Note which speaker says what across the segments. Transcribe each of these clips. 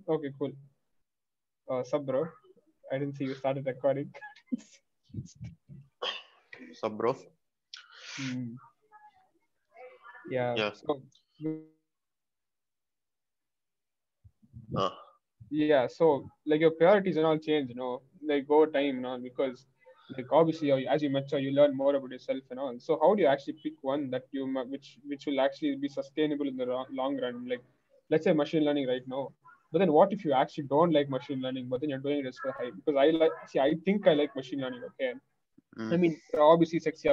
Speaker 1: Okay, cool. Sub bro, I didn't see you started recording.
Speaker 2: What's up, bro?
Speaker 1: Hmm. Yeah.
Speaker 2: Yeah.
Speaker 1: So
Speaker 2: Uh,
Speaker 1: yeah, so like your priorities and all change, like over time, because like obviously as you mature, you learn more about yourself and all. So how do you actually pick one that which will actually be sustainable in the long run? Like, let's say machine learning right now, but then what if you actually don't like machine learning, but then you're doing it as for hype? Because I think I like machine learning. Okay, I
Speaker 2: mm,
Speaker 1: mean, there are obviously sexy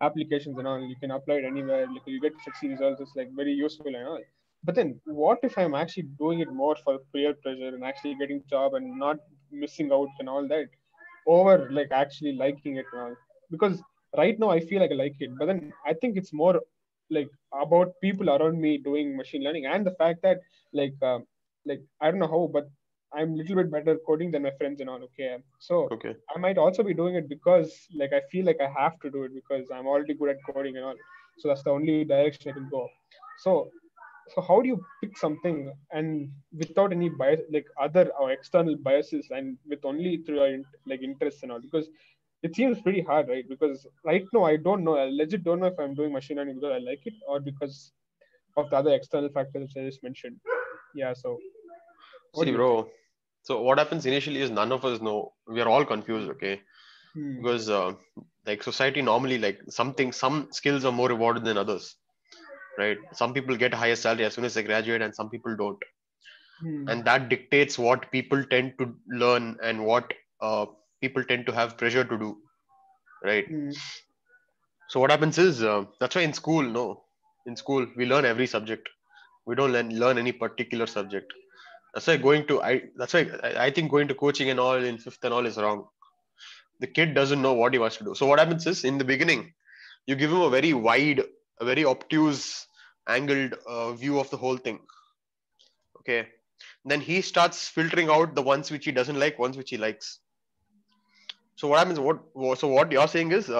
Speaker 1: applications and all. You can apply it anywhere. Like you get sexy results. It's like very useful and all. But then, what if I'm actually doing it more for peer pressure and actually getting job and not missing out and all that, over like actually liking it and all? Because right now I feel like I like it, but then I think it's more like about people around me doing machine learning and the fact that like I don't know how, but I'm a little bit better coding than my friends and all. Okay, so
Speaker 2: okay.
Speaker 1: I might also be doing it because like I feel like I have to do it because I'm already good at coding and all. So that's the only direction I can go. So so how do you pick something and without any bias, like other or external biases, and with only through your like interests and all? Because it seems pretty hard, right? Because right now I don't know. I legit don't know if I'm doing machine learning because I like it or because of the other external factors which I just mentioned. Yeah. So what
Speaker 2: See,
Speaker 1: do you think?
Speaker 2: bro. So what happens initially is none of us know. We are all confused, okay?
Speaker 1: Hmm.
Speaker 2: Because like society normally, like some skills are more rewarded than others, right? Some people get higher salary as soon as they graduate, and some people don't,
Speaker 1: Hmm.
Speaker 2: and that dictates what people tend to learn and what people tend to have pressure to do, right?
Speaker 1: Hmm.
Speaker 2: So what happens is that's why in school we learn every subject. We don't learn any particular subject. That's why that's why I think going to coaching and all in fifth and all is wrong. The kid doesn't know what he wants to do. So what happens is in the beginning, you give him a very wide, a very obtuse, angled view of the whole thing. Okay. Then he starts filtering out the ones which he doesn't like, ones which he likes. So what happens? So what you're saying is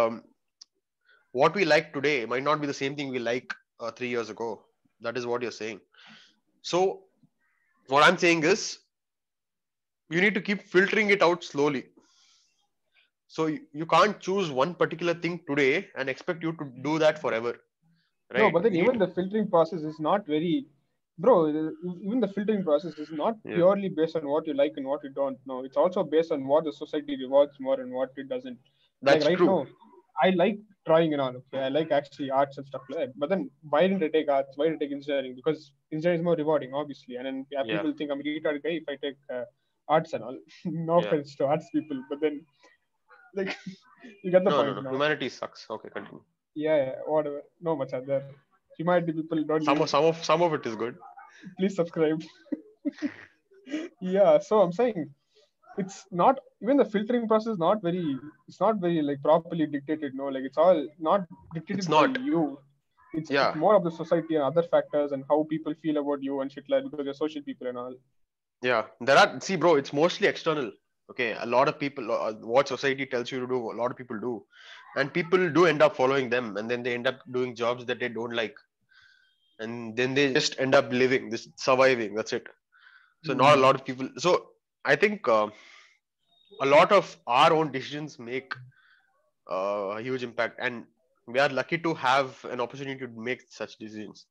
Speaker 2: what we like today might not be the same thing we like 3 years ago. That is what you're saying. So what I'm saying is you need to keep filtering it out slowly. So you can't choose one particular thing today and expect you to do that forever,
Speaker 1: No,
Speaker 2: right?
Speaker 1: but then
Speaker 2: You need
Speaker 1: even
Speaker 2: to,
Speaker 1: the filtering process is not very, bro. Even the filtering process is not
Speaker 2: yeah,
Speaker 1: purely based on what you like and what you don't. No, it's also based on what the society rewards more and what it doesn't. Like
Speaker 2: that's
Speaker 1: right
Speaker 2: true.
Speaker 1: now, I like drawing and all. Okay, I like actually arts and stuff like that. But then why didn't I take arts? Why did I take engineering? Because engineering is more rewarding, obviously. And then yeah,
Speaker 2: Yeah,
Speaker 1: people think I'm a retarded guy if I take arts and all. No
Speaker 2: yeah.
Speaker 1: offense to arts people, but then like you get the
Speaker 2: No, no,
Speaker 1: point
Speaker 2: no.
Speaker 1: now.
Speaker 2: Humanity sucks. Okay, continue.
Speaker 1: Yeah, yeah, whatever. No much other. Humanity people don't
Speaker 2: Some
Speaker 1: need.
Speaker 2: of some of some of it is good.
Speaker 1: Please subscribe. Yeah, so I'm saying it's not even the filtering process is not very, it's not very like properly dictated. No, like it's all not
Speaker 2: It's
Speaker 1: dictated by
Speaker 2: not.
Speaker 1: you. It's
Speaker 2: Yeah,
Speaker 1: more of the society and other factors and how people feel about you and shit like because you're social people and all.
Speaker 2: yeah. There are, see, bro. It's mostly external. Okay, a lot of people, what society tells you to do, a lot of people do, and people do end up following them, and then they end up doing jobs that they don't like, and then they just end up living, this surviving. That's it. So not a
Speaker 1: Hmm.
Speaker 2: lot of people. So I think a lot of our own decisions make a huge impact, and we are lucky to have an opportunity to make such decisions,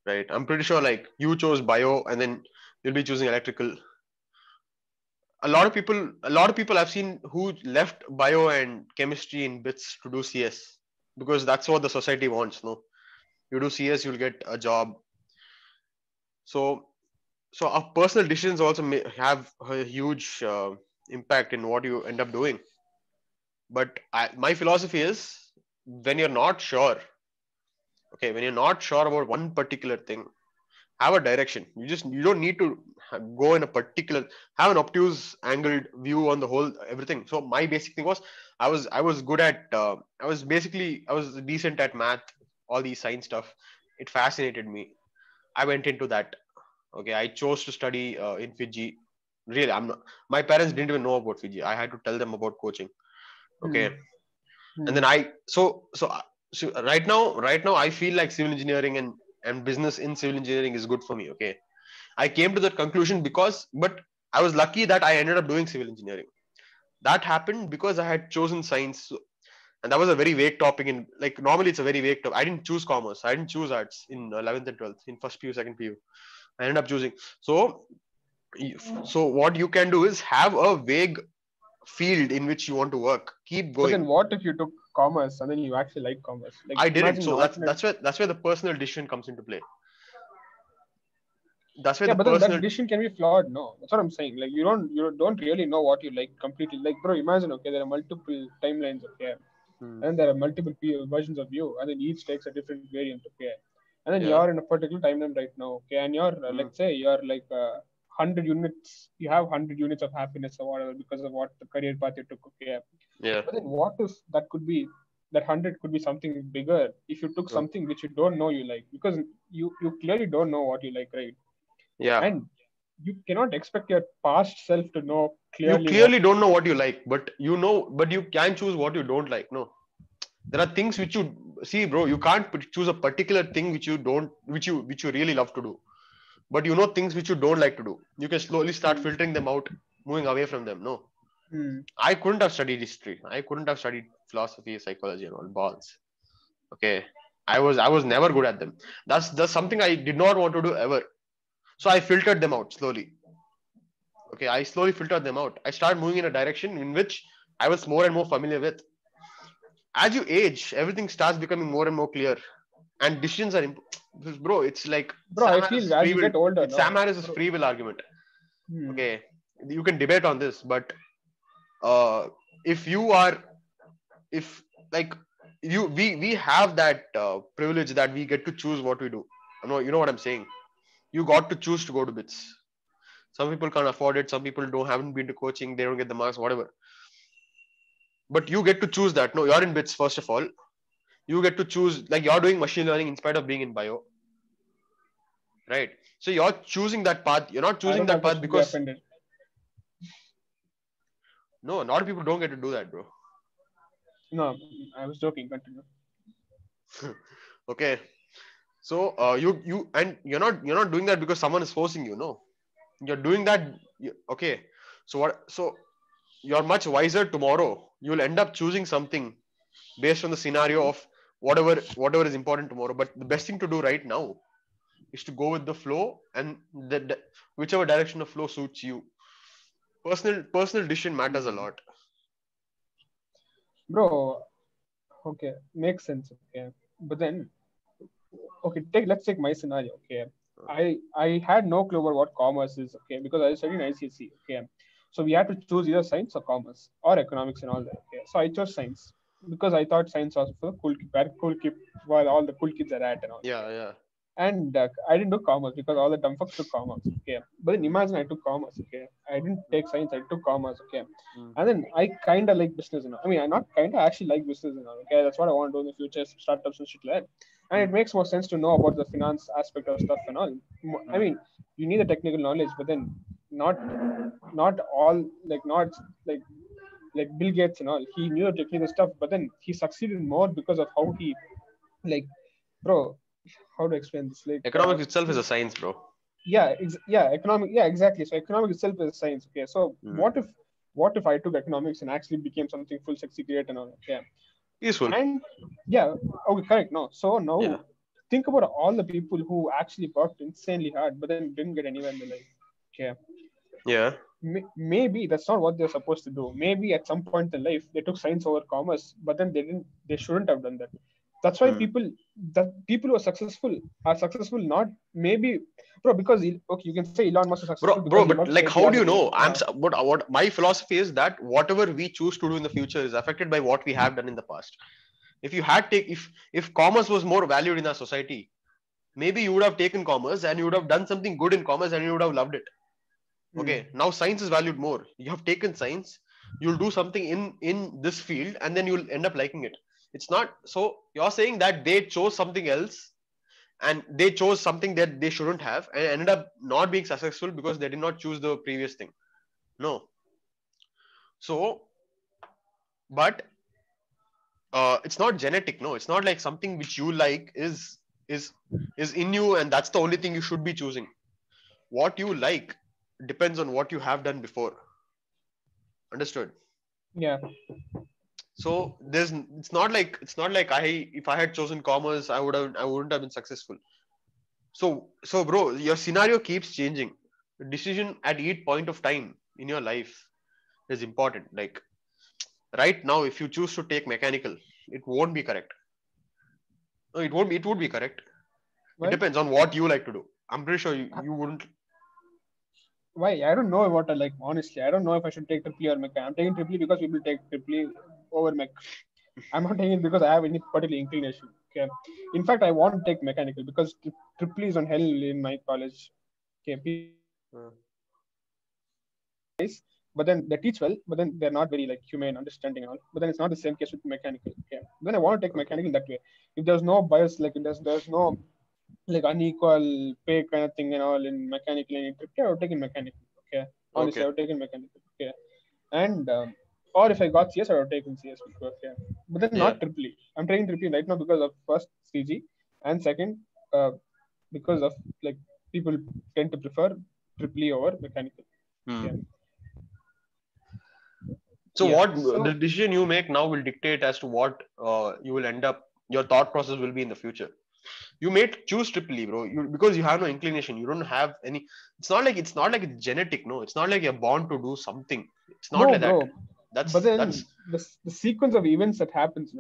Speaker 2: right? I'm pretty sure like you chose bio and then you'll be choosing electrical. A lot of people I've seen who left bio and chemistry in bits to do CS because that's what the society wants. No, you do CS, you'll get a job. So so our personal decisions also may have a huge impact in what you end up doing. But my philosophy is, when you're not sure, okay, when you're not sure about one particular thing, have a direction. You don't need to go in a particular, have an obtuse angled view on the whole everything. So my basic thing was, I was good at I was decent at math, all these science stuff. It fascinated me. I went into that. Okay, I chose to study in Fiji. Really, I'm not, my parents didn't even know about Fiji. I had to tell them about coaching.
Speaker 1: Hmm.
Speaker 2: Okay, and
Speaker 1: Hmm.
Speaker 2: then so right now I feel like civil engineering and business in civil engineering is good for me. Okay, I came to that conclusion but I was lucky that I ended up doing civil engineering. That happened because I had chosen science, and that was a very vague topic. In like normally it's a very vague topic. I didn't choose commerce. I didn't choose arts in 11th and 12th. In first PU, second PU, I ended up choosing. So what you can do is have a vague field in which you want to work. Keep
Speaker 1: But then
Speaker 2: going.
Speaker 1: what if you took commerce and then you actually like commerce? Like
Speaker 2: I didn't.
Speaker 1: imagine an
Speaker 2: So
Speaker 1: alternate.
Speaker 2: that's where the personal decision comes into play. That's where
Speaker 1: Yeah,
Speaker 2: the
Speaker 1: but then that
Speaker 2: personal.
Speaker 1: decision can be flawed. No, that's what I'm saying. Like you don't really know what you like completely. Like bro, imagine okay, there are multiple timelines. Okay,
Speaker 2: Hmm,
Speaker 1: and there are multiple versions of you, and then each takes a different variant. Okay, and then
Speaker 2: yeah.
Speaker 1: you're in a particular timeline right now. Okay, and you're
Speaker 2: Hmm,
Speaker 1: let's say you're like 100 units. You have 100 units of happiness or whatever because of what the career path you took. Okay,
Speaker 2: yeah.
Speaker 1: but then what if that could be that 100 could be something bigger if you took
Speaker 2: Hmm,
Speaker 1: something which you don't know you like because you clearly don't know what you like, right?
Speaker 2: yeah.
Speaker 1: And you cannot expect your past self to know
Speaker 2: You
Speaker 1: clearly what
Speaker 2: clearly don't know what you like, but but you can choose what you don't like. No, there are things which you see, bro. You can't choose a particular thing which you don't, which you really love to do, but you know things which you don't like to do. You can slowly start
Speaker 1: hmm.
Speaker 2: filtering them out, moving away from them. No,
Speaker 1: Hmm.
Speaker 2: I couldn't have studied history. I couldn't have studied philosophy, psychology, and all balls. Okay, I was never good at them. That's something I did not want to do ever. So I filtered them out slowly. Okay, I slowly filtered them out. I started moving in a direction in which I was more and more familiar with. As you age, everything starts becoming more and more clear, and decisions are bro. It's like
Speaker 1: Bro, I feel as
Speaker 2: Free
Speaker 1: you
Speaker 2: will.
Speaker 1: get older,
Speaker 2: It's Sam
Speaker 1: no,
Speaker 2: Harris's
Speaker 1: bro.
Speaker 2: free will argument.
Speaker 1: Hmm.
Speaker 2: Okay, you can debate on this, but uh, if you are, if like we have that privilege that we get to choose what we do. You know what I'm saying. You got to choose to go to bits. Some people can't afford it. Some people don't haven't been to coaching. They don't get the marks, whatever. But you get to choose that. No, you're in bits first of all. You get to choose, like you're doing machine learning in spite of being in bio, right? So you're choosing that path. You're not
Speaker 1: I
Speaker 2: choosing
Speaker 1: don't have
Speaker 2: that path
Speaker 1: much to be
Speaker 2: because
Speaker 1: offended.
Speaker 2: no, a lot of people don't get to do that, bro.
Speaker 1: No, I was joking. Continue.
Speaker 2: Okay, so you and you're not doing that because someone is forcing you. No, you're doing that. Okay, so what? So you're much wiser tomorrow. You'll end up choosing something based on the scenario of whatever is important tomorrow. But the best thing to do right now is to go with the flow, and whichever direction of flow suits you. Personal decision matters a
Speaker 1: Hmm.
Speaker 2: lot.
Speaker 1: Bro, okay, makes sense. Okay, but then okay, let's take my scenario. Okay, I had no clue about what commerce is. Okay, because I studied in ICC. Okay, so we had to choose either science or commerce or economics and all that. Okay, so I chose science because I thought science was for cool kid, while all the cool kids are at and all.
Speaker 2: Yeah,
Speaker 1: Okay,
Speaker 2: yeah.
Speaker 1: and I didn't do commerce because all the dumb fucks took commerce. Okay, but then
Speaker 2: Mm,
Speaker 1: imagine I took commerce. Okay, I didn't take science. I took commerce. Okay,
Speaker 2: mm,
Speaker 1: and then I kind of like business. I mean, I not kind of actually like business. Okay, that's what I want to do in the future, startups and shit like that. And
Speaker 2: mm,
Speaker 1: it makes more sense to know about the finance aspect of stuff and all. I
Speaker 2: mm.
Speaker 1: mean, you need the technical knowledge, but then not not all not like like Bill Gates and all. He knew the technical stuff, but then he succeeded more because of how he like, bro. How to explain this?
Speaker 2: Economics itself is a science, bro.
Speaker 1: Economic, yeah, exactly. So economic itself is a science. Okay, so
Speaker 2: Mm.
Speaker 1: what if I took economics and actually became something full sexy great and all? Okay,
Speaker 2: Useful.
Speaker 1: and yeah, okay, correct. No, so now
Speaker 2: Yeah.
Speaker 1: think about all the people who actually worked insanely hard but then didn't get anywhere in their life. Okay,
Speaker 2: Yeah.
Speaker 1: maybe that's not what they're supposed to do. Maybe at some point in life they took science over commerce, but then they shouldn't have done that. That's why
Speaker 2: Mm.
Speaker 1: people who are successful not maybe, bro, because okay, you can say Elon Musk is successful because he
Speaker 2: But
Speaker 1: works
Speaker 2: like,
Speaker 1: 80
Speaker 2: how
Speaker 1: hours
Speaker 2: do
Speaker 1: a
Speaker 2: you
Speaker 1: day.
Speaker 2: know? What my philosophy is that whatever we choose to do in the future is affected by what we have done in the past. If you had take if commerce was more valued in our society, maybe you would have taken commerce and you would have done something good in commerce and you would have loved it.
Speaker 1: Hmm.
Speaker 2: Okay, now science is valued more. You have taken science, you'll do something in this field, and then you'll end up liking it. It's not so. You're saying that they chose something else and they chose something that they shouldn't have and ended up not being successful because they did not choose the previous thing. No. So, but it's not genetic. No, it's not like something which you like is is in you, and that's the only thing you should be choosing. what you like depends on what you have done before. Understood?
Speaker 1: Yeah.
Speaker 2: So it's not like if I had chosen commerce, I wouldn't have been successful. So bro, your scenario keeps changing. Decision at each point of time in your life is important. Like right now, if you choose to take mechanical, it won't be correct. No, it would be correct. It
Speaker 1: Why?
Speaker 2: depends on what you like to do. I'm pretty sure you wouldn't.
Speaker 1: Why? I don't know what I like. Honestly, I don't know if I should take triple E or mech. I'm taking triple E because people take triple E over mech. I'm not taking it because I have any particular inclination. Okay. In fact, I want to take mechanical because triple E is on hell in my college. Okay. People are nice, but then they teach well, but then they're not very like humane, understanding and all. But then it's not the same case with mechanical. Okay. Then I want to take mechanical in that way. If there's no bias, like there's no like unequal pay kind of thing and all in mechanical and in triple, I would take in mechanical. Okay. Honestly, I would
Speaker 2: Okay.
Speaker 1: take in mechanical. Okay. And or if I got CS, I would take in CS before. Yeah. But then
Speaker 2: Yeah.
Speaker 1: not triple E. I'm taking triple E right now because of first CG and second uh, because of like people tend to prefer triple E over mechanical.
Speaker 2: Hmm.
Speaker 1: Yeah.
Speaker 2: So
Speaker 1: Yeah.
Speaker 2: what the
Speaker 1: So
Speaker 2: decision you make now will dictate as to what you will end up. Your thought process will be in the future. You may choose triple E, bro. Because you have no inclination. You don't have any. It's not like it's genetic. No, it's not like you're born to do something. It's not
Speaker 1: no,
Speaker 2: like that.
Speaker 1: bro. But
Speaker 2: That's
Speaker 1: then the sequence of events that happens,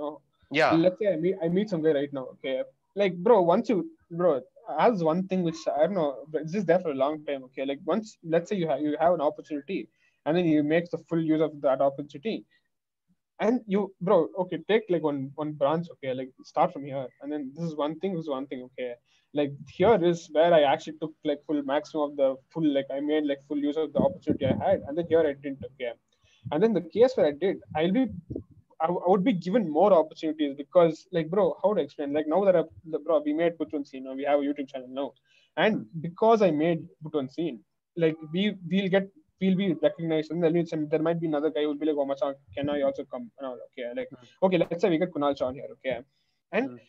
Speaker 2: yeah.
Speaker 1: let's say I meet some guy right now. Okay, like bro, once you bro as one thing which I don't know, but it's just there for a long time. Okay, like once let's say you have an opportunity and then you make the full use of that opportunity and you bro okay take like one branch. Okay, like start from here and then this is one thing. Okay, like here is where I actually took like full maximum of the full, like I made like full use of the opportunity I had, and then here I didn't. Okay, and then the case where I did, I would be given more opportunities because like bro, how to explain, like now that bro we made Putun scene, we have a YouTube channel now, and because I made Putun scene, like we'll be recognized, and there might be another guy who will be like, oh Macha, can I also come and all. Okay, like okay, let's say we get Kunal Chan here. Okay, and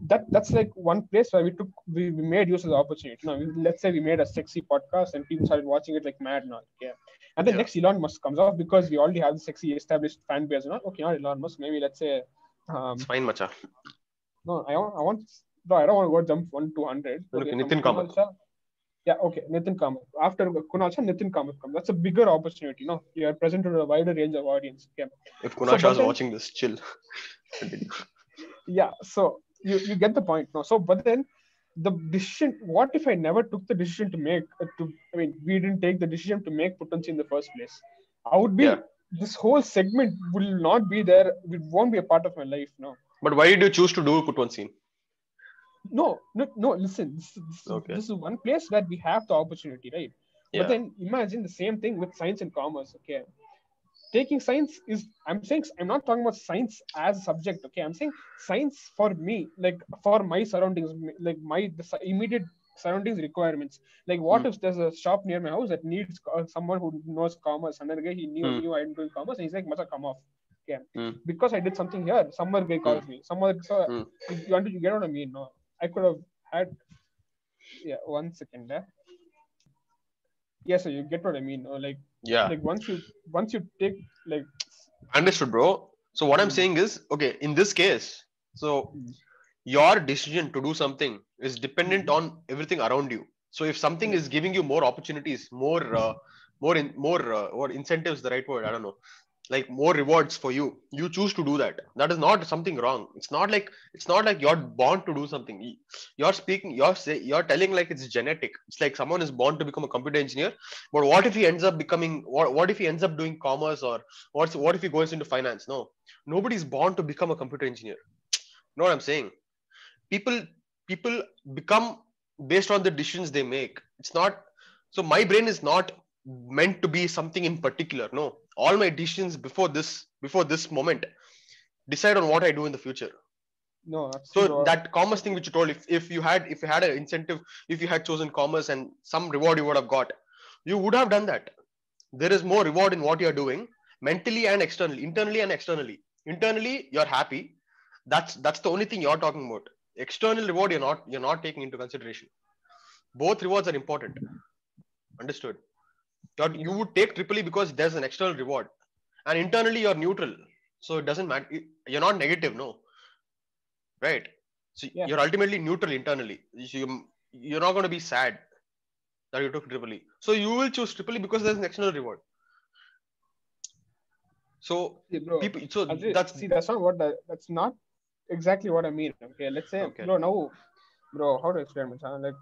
Speaker 1: that's like one place where we made use of the opportunity. Let's say we made a sexy podcast and people started watching it like mad now. Okay, and then
Speaker 2: Yeah.
Speaker 1: next Elon Musk comes off because we already have the sexy established fan base. Okay, not Elon Musk. Maybe let's say,
Speaker 2: It's
Speaker 1: um,
Speaker 2: fine, macha.
Speaker 1: no, no, I don't want to go jump 1 to 100.
Speaker 2: Look,
Speaker 1: Okay, from
Speaker 2: Nitin
Speaker 1: Kunal
Speaker 2: Kamath.
Speaker 1: Shah. Yeah, okay, Nitin Kamath. After Kunal Shah, Nitin Kamath comes. That's a bigger opportunity. You are present to a wider range of audience. Okay,
Speaker 2: If
Speaker 1: so
Speaker 2: Kunal Shah
Speaker 1: but
Speaker 2: is
Speaker 1: then
Speaker 2: watching this, chill. Continue.
Speaker 1: yeah, so you get the point. No, so but then the decision. What if I never took the decision to make I mean, we didn't take the decision to make Putanchi in the first place. I would
Speaker 2: Yeah.
Speaker 1: be this whole segment will not be there. It won't be a part of my life. No,
Speaker 2: But why did you choose to do put one scene?
Speaker 1: no. Listen,
Speaker 2: Okay.
Speaker 1: this is one place where we have the opportunity, right? But
Speaker 2: Yeah.
Speaker 1: then imagine the same thing with science and commerce. Okay, taking science is I'm not talking about science as a subject. Okay, I'm saying science for me, like for my surroundings, like the immediate surroundings requirements. Like
Speaker 2: Hmm.
Speaker 1: what if there's a shop near my house that needs someone who knows commerce, and then again he knew
Speaker 2: Hmm.
Speaker 1: knew I'm doing commerce, and he's like, Masa, come off. Okay,
Speaker 2: Hmm.
Speaker 1: because I did something here, some other guy
Speaker 2: Hmm.
Speaker 1: calls me, some other. So
Speaker 2: Hmm.
Speaker 1: you get what I mean? No, I could have had. Yeah, 1 second. Yeah, so you get what I mean? Or
Speaker 2: Yeah.
Speaker 1: like once you take like.
Speaker 2: Understood, bro. So what I'm
Speaker 1: Mm,
Speaker 2: saying is, okay, in this case, so
Speaker 1: mm,
Speaker 2: your decision to do something is dependent
Speaker 1: mm,
Speaker 2: on everything around you. So if something
Speaker 1: mm.
Speaker 2: is giving you more opportunities, more incentives, the right word, I don't know, like more rewards for you, you choose to do that. That is not something wrong. It's not like you're born to do something. You're telling like it's genetic. It's like someone is born to become a computer engineer, but what if he ends up becoming what if he ends up doing commerce, or what if he goes into finance? No, nobody's born to become a computer engineer. You know what I'm saying? People people become based on the decisions they make. It's not, so my brain is not meant to be something in particular. No, all my decisions before this moment decide on what I do in the future.
Speaker 1: No, that's
Speaker 2: So
Speaker 1: true, bro.
Speaker 2: that commerce thing which you told, if you had an incentive, if you had chosen commerce and some reward you would have got, you would have done that. There is more reward in what you're doing, mentally and externally, internally and externally. Internally you're happy. That's the only thing you're talking about. External reward you're not taking into consideration. Both rewards are important. Understood? You would take triple E because there's an external reward, and internally you're neutral, so it doesn't matter. You're not negative, no, right? So
Speaker 1: Yeah.
Speaker 2: you're ultimately neutral internally. You're not going to be sad that you took triple E. So you will choose triple E because there's an external reward. So
Speaker 1: See, bro,
Speaker 2: people, so that's
Speaker 1: see, that's not what that's not exactly what I mean. Okay, let's say,
Speaker 2: okay.
Speaker 1: bro, now, bro, how to explain it? Like,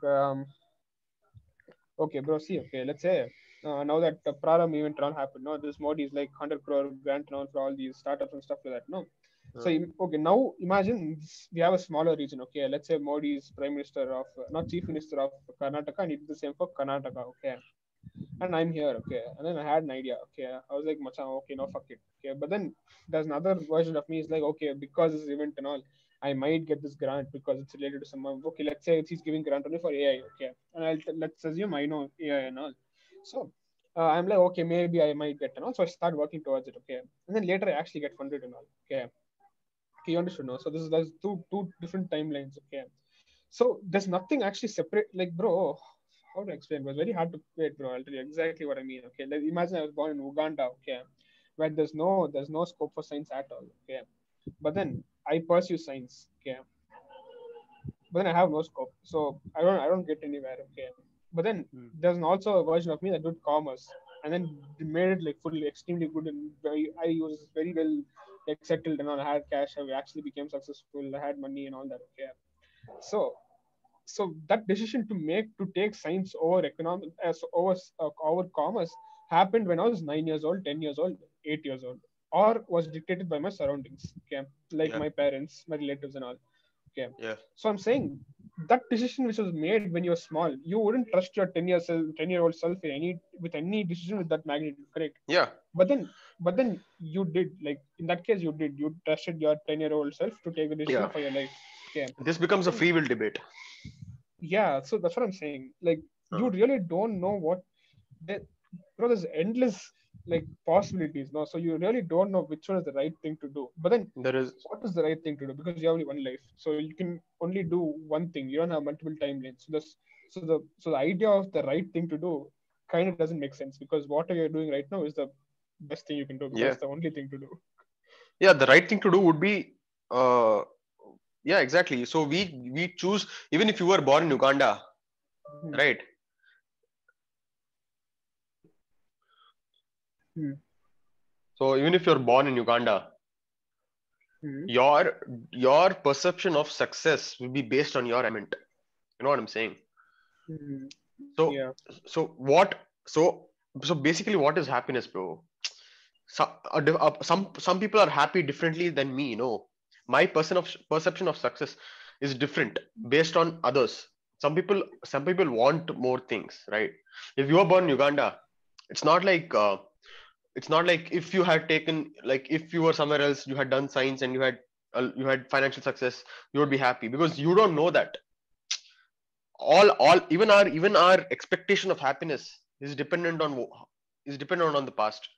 Speaker 1: okay, bro, see, okay, let's say now that the Praram event all happened, no, this Modi is like 100 crore grant now for all these startups and stuff like that, no. So, okay, now imagine we have a smaller region, okay, let's say Modi is Prime Minister of, not Chief Minister of Karnataka, and he did the same for Karnataka, okay. And I'm here, okay. And then I had an idea, okay. I was like, Macha, okay, no, fuck it, okay. But then there's another version of me is like, okay, because this event and all, I might get this grant because it's related to someone. Okay, let's say he's giving grant only for AI, okay. And let's assume I know AI and all. So I'm like, okay, maybe I might get and all. So I start working towards it, okay. And then later I actually get funded and all, okay. Okay, you understood, no? So there's two different timelines, okay. So there's nothing actually separate, like, bro, how to explain? It was very hard to wait, bro. I'll tell you exactly what I mean. Okay, like, imagine I was born in Uganda, okay, where there's no scope for science at all. Okay, but then I pursue science. Okay, but then I have no scope, so I don't get anywhere. Okay, but then there's also a version of me that did commerce, and then they made it like fully extremely good and I was very well like settled and all. I had cash. I actually became successful. I had money and all that. Okay, so that decision to take science over economic over commerce happened when I was 9 years old, 10 years old, 8 years old, or was dictated by my surroundings. Okay, like
Speaker 2: Yeah,
Speaker 1: my parents, my relatives, and all. Okay,
Speaker 2: yeah,
Speaker 1: so I'm saying that decision which was made when you were small, you wouldn't trust your 10-year-old self in any decision with that magnitude, correct?
Speaker 2: yeah.
Speaker 1: But then you did, like, in that case you trusted your 10-year-old self to take the decision
Speaker 2: Yeah.
Speaker 1: for your life. Okay,
Speaker 2: This becomes a
Speaker 1: then
Speaker 2: free will debate.
Speaker 1: yeah, so that's what I'm saying. Like, you
Speaker 2: Uh,
Speaker 1: really don't know what that, there's endless like possibilities, no? So you really don't know which one is the right thing to do. But then
Speaker 2: there is,
Speaker 1: what is the right thing to do? Because you have only one life. So you can only do one thing. You don't have multiple timelines. So the idea of the right thing to do kind of doesn't make sense, because whatever you're doing right now is the best thing you can do because
Speaker 2: yeah,
Speaker 1: it's the only thing to do.
Speaker 2: yeah. The right thing to do would be, uh, yeah, exactly. So we choose, even if you were born in Uganda,
Speaker 1: Hmm.
Speaker 2: right?
Speaker 1: Hmm.
Speaker 2: So even if you're born in Uganda,
Speaker 1: Hmm.
Speaker 2: your your perception of success will be based on your environment. You know what I'm saying?
Speaker 1: Hmm.
Speaker 2: So
Speaker 1: Yeah.
Speaker 2: so what? So basically, what is happiness, bro? Some people are happy differently than me. My perception of success is different based on others. Some people want more things, right? If you are born in Uganda, it's not like if you had taken, like, if you were somewhere else, you had done science and you had financial success, you would be happy, because you don't know that. All even our expectation of happiness is dependent on the past.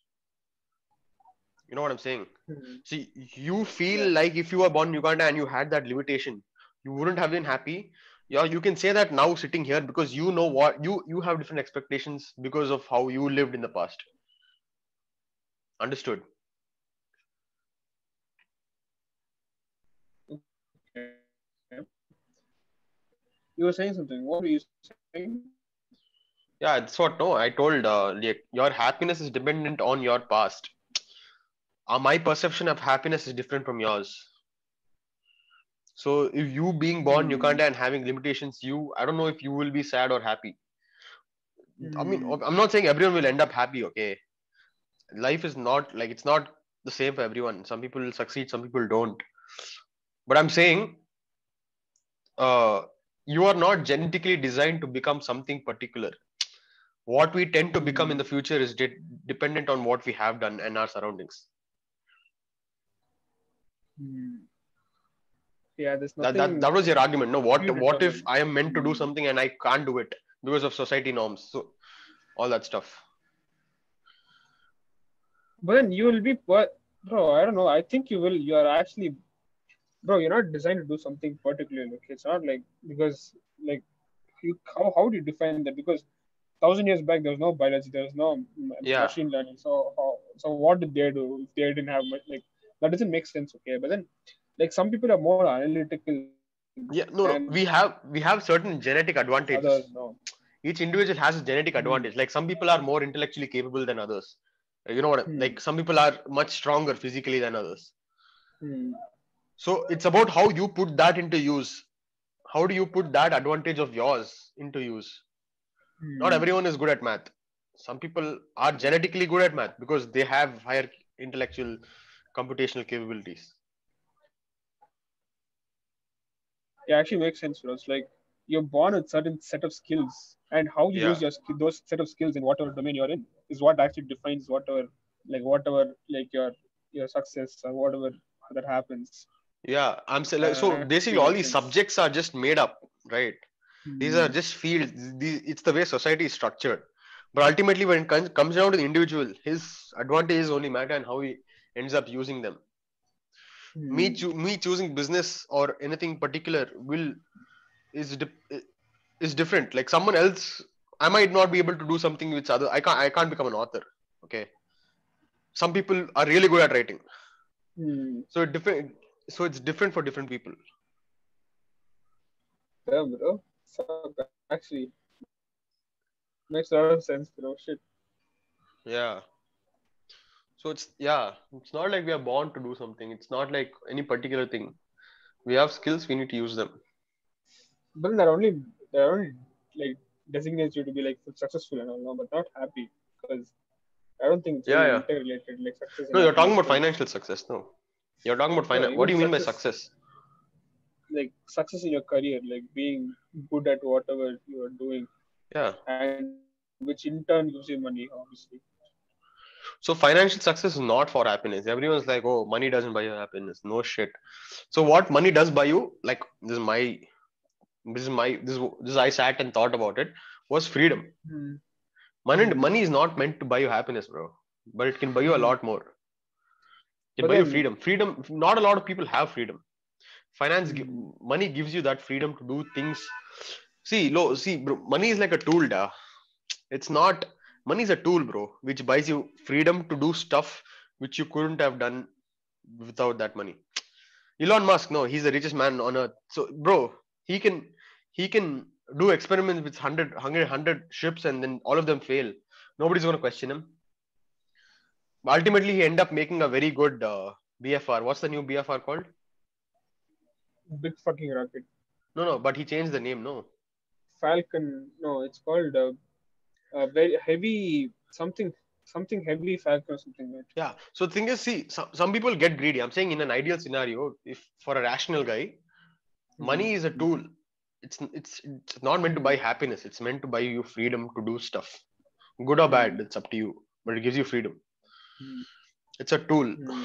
Speaker 2: You know what I'm saying?
Speaker 1: Hmm.
Speaker 2: See, you
Speaker 1: Yeah.
Speaker 2: feel like if you were born in Uganda and you had that limitation, you wouldn't have been happy. Yeah, you can say that now sitting here, because you know what you have different expectations because of how you lived in the past. Understood?
Speaker 1: You were saying something. What were you saying?
Speaker 2: Yeah, that's what. No, I told, like, your happiness is dependent on your past. My perception of happiness is different from yours. So if you being born in
Speaker 1: Hmm.
Speaker 2: Uganda and having limitations, I don't know if you will be sad or happy. I mean,
Speaker 1: Hmm.
Speaker 2: I'm not saying everyone will end up happy. Okay, life is not like, it's not the same for everyone. Some people succeed, some people don't. But I'm saying, uh, you are not genetically designed to become something particular. What we tend to become in
Speaker 1: Hmm.
Speaker 2: the future is dependent on what we have done and our surroundings.
Speaker 1: Hmm. Yeah, there's
Speaker 2: That
Speaker 1: nothing
Speaker 2: was your argument. No, what if
Speaker 1: predetermined.
Speaker 2: I am meant to do
Speaker 1: Hmm.
Speaker 2: something and I can't do it because of society norms? So all that stuff.
Speaker 1: But then you will be, bro. I don't know. I think you will. You are actually, bro. You're not designed to do something particularly. Okay? It's not like because like how do you define that? Because 1,000 years back, there was no biology, there was no
Speaker 2: Yeah.
Speaker 1: machine learning. So what did they do if they didn't have like that? Doesn't make sense, okay? But then, like some people are more analytical than
Speaker 2: Yeah. No, no. We have certain genetic
Speaker 1: others.
Speaker 2: advantages.
Speaker 1: No.
Speaker 2: Each individual has a genetic
Speaker 1: Hmm.
Speaker 2: advantage. Like some people are more intellectually capable than others. You know what?
Speaker 1: Hmm.
Speaker 2: Like some people are much stronger physically than others.
Speaker 1: Hmm.
Speaker 2: So it's about how you put that into use. How do you put that advantage of yours into use? Not
Speaker 1: Hmm.
Speaker 2: everyone is good at math. Some people are genetically good at math because they have higher intellectual computational capabilities.
Speaker 1: It actually makes sense for us. Like you're born with certain set of skills, and how you
Speaker 2: Yeah.
Speaker 1: use those set of skills in whatever domain you're in is what actually defines whatever like your success or whatever that happens.
Speaker 2: Yeah. I'm saying like, so
Speaker 1: Actually
Speaker 2: basically
Speaker 1: makes
Speaker 2: all these
Speaker 1: sense.
Speaker 2: subjects are just made up, right? These are
Speaker 1: Hmm.
Speaker 2: just fields. It's the way society is structured. But ultimately, when it comes down to the individual, his advantages only matter and how he ends up using them.
Speaker 1: Hmm.
Speaker 2: Me choosing business or anything particular will is is different. Like someone else, I might not be able to do something which other. I can't become an author. Okay, some people are really good at writing,
Speaker 1: Hmm.
Speaker 2: so it different. So it's different for different people.
Speaker 1: Yeah, bro. So actually makes a lot of sense, bro. Shit.
Speaker 2: Yeah. So it's not like we are born to do something. It's not like any particular thing. We have skills. We need to use them.
Speaker 1: But that only like designates you to be like successful and all, no, but not happy because I don't think it's
Speaker 2: Yeah,
Speaker 1: very
Speaker 2: yeah.
Speaker 1: interrelated like success and
Speaker 2: No, you're talking
Speaker 1: happiness
Speaker 2: about
Speaker 1: because
Speaker 2: financial success. No, you're talking about
Speaker 1: no,
Speaker 2: finance. What
Speaker 1: even
Speaker 2: do you mean by
Speaker 1: success,
Speaker 2: success?
Speaker 1: like success in your career, like being good at whatever you are doing,
Speaker 2: Yeah.
Speaker 1: and which in turn gives you money, obviously.
Speaker 2: So financial success is not for happiness. Everyone's like, oh, money doesn't buy you happiness. No shit. So what money does buy you, like this is I sat and thought about it, was freedom.
Speaker 1: Hmm. Hmm.
Speaker 2: Money is not meant to buy you happiness, bro. But it can buy you a
Speaker 1: Hmm.
Speaker 2: lot more. It can
Speaker 1: But
Speaker 2: buy you
Speaker 1: then,
Speaker 2: freedom. Freedom. Not a lot of people have freedom.
Speaker 1: hmm.
Speaker 2: Money gives you that freedom to do things. See, bro, money is like a tool, da. It's not money is a tool, bro, which buys you freedom to do stuff which you couldn't have done without that money. Elon Musk, no, he's the richest man on earth. So, bro, he can he can do experiments with 100 ships and then all of them fail. Nobody's gonna question him. But ultimately, he end up making a very good BFR. What's the new BFR called?
Speaker 1: Big fucking rocket.
Speaker 2: No, no, but he changed the name. No,
Speaker 1: Falcon, no, it's called very heavy something heavy Falcon or something like
Speaker 2: yeah. So the thing is, see, some people get greedy. I'm saying in an ideal scenario, if for a rational guy,
Speaker 1: that.
Speaker 2: money is a tool. It's not meant to buy
Speaker 1: Hmm.
Speaker 2: happiness. It's meant to buy you freedom to do stuff, good or bad.
Speaker 1: Hmm.
Speaker 2: It's up to you, but it gives you freedom.
Speaker 1: Hmm.
Speaker 2: It's a tool.
Speaker 1: Hmm.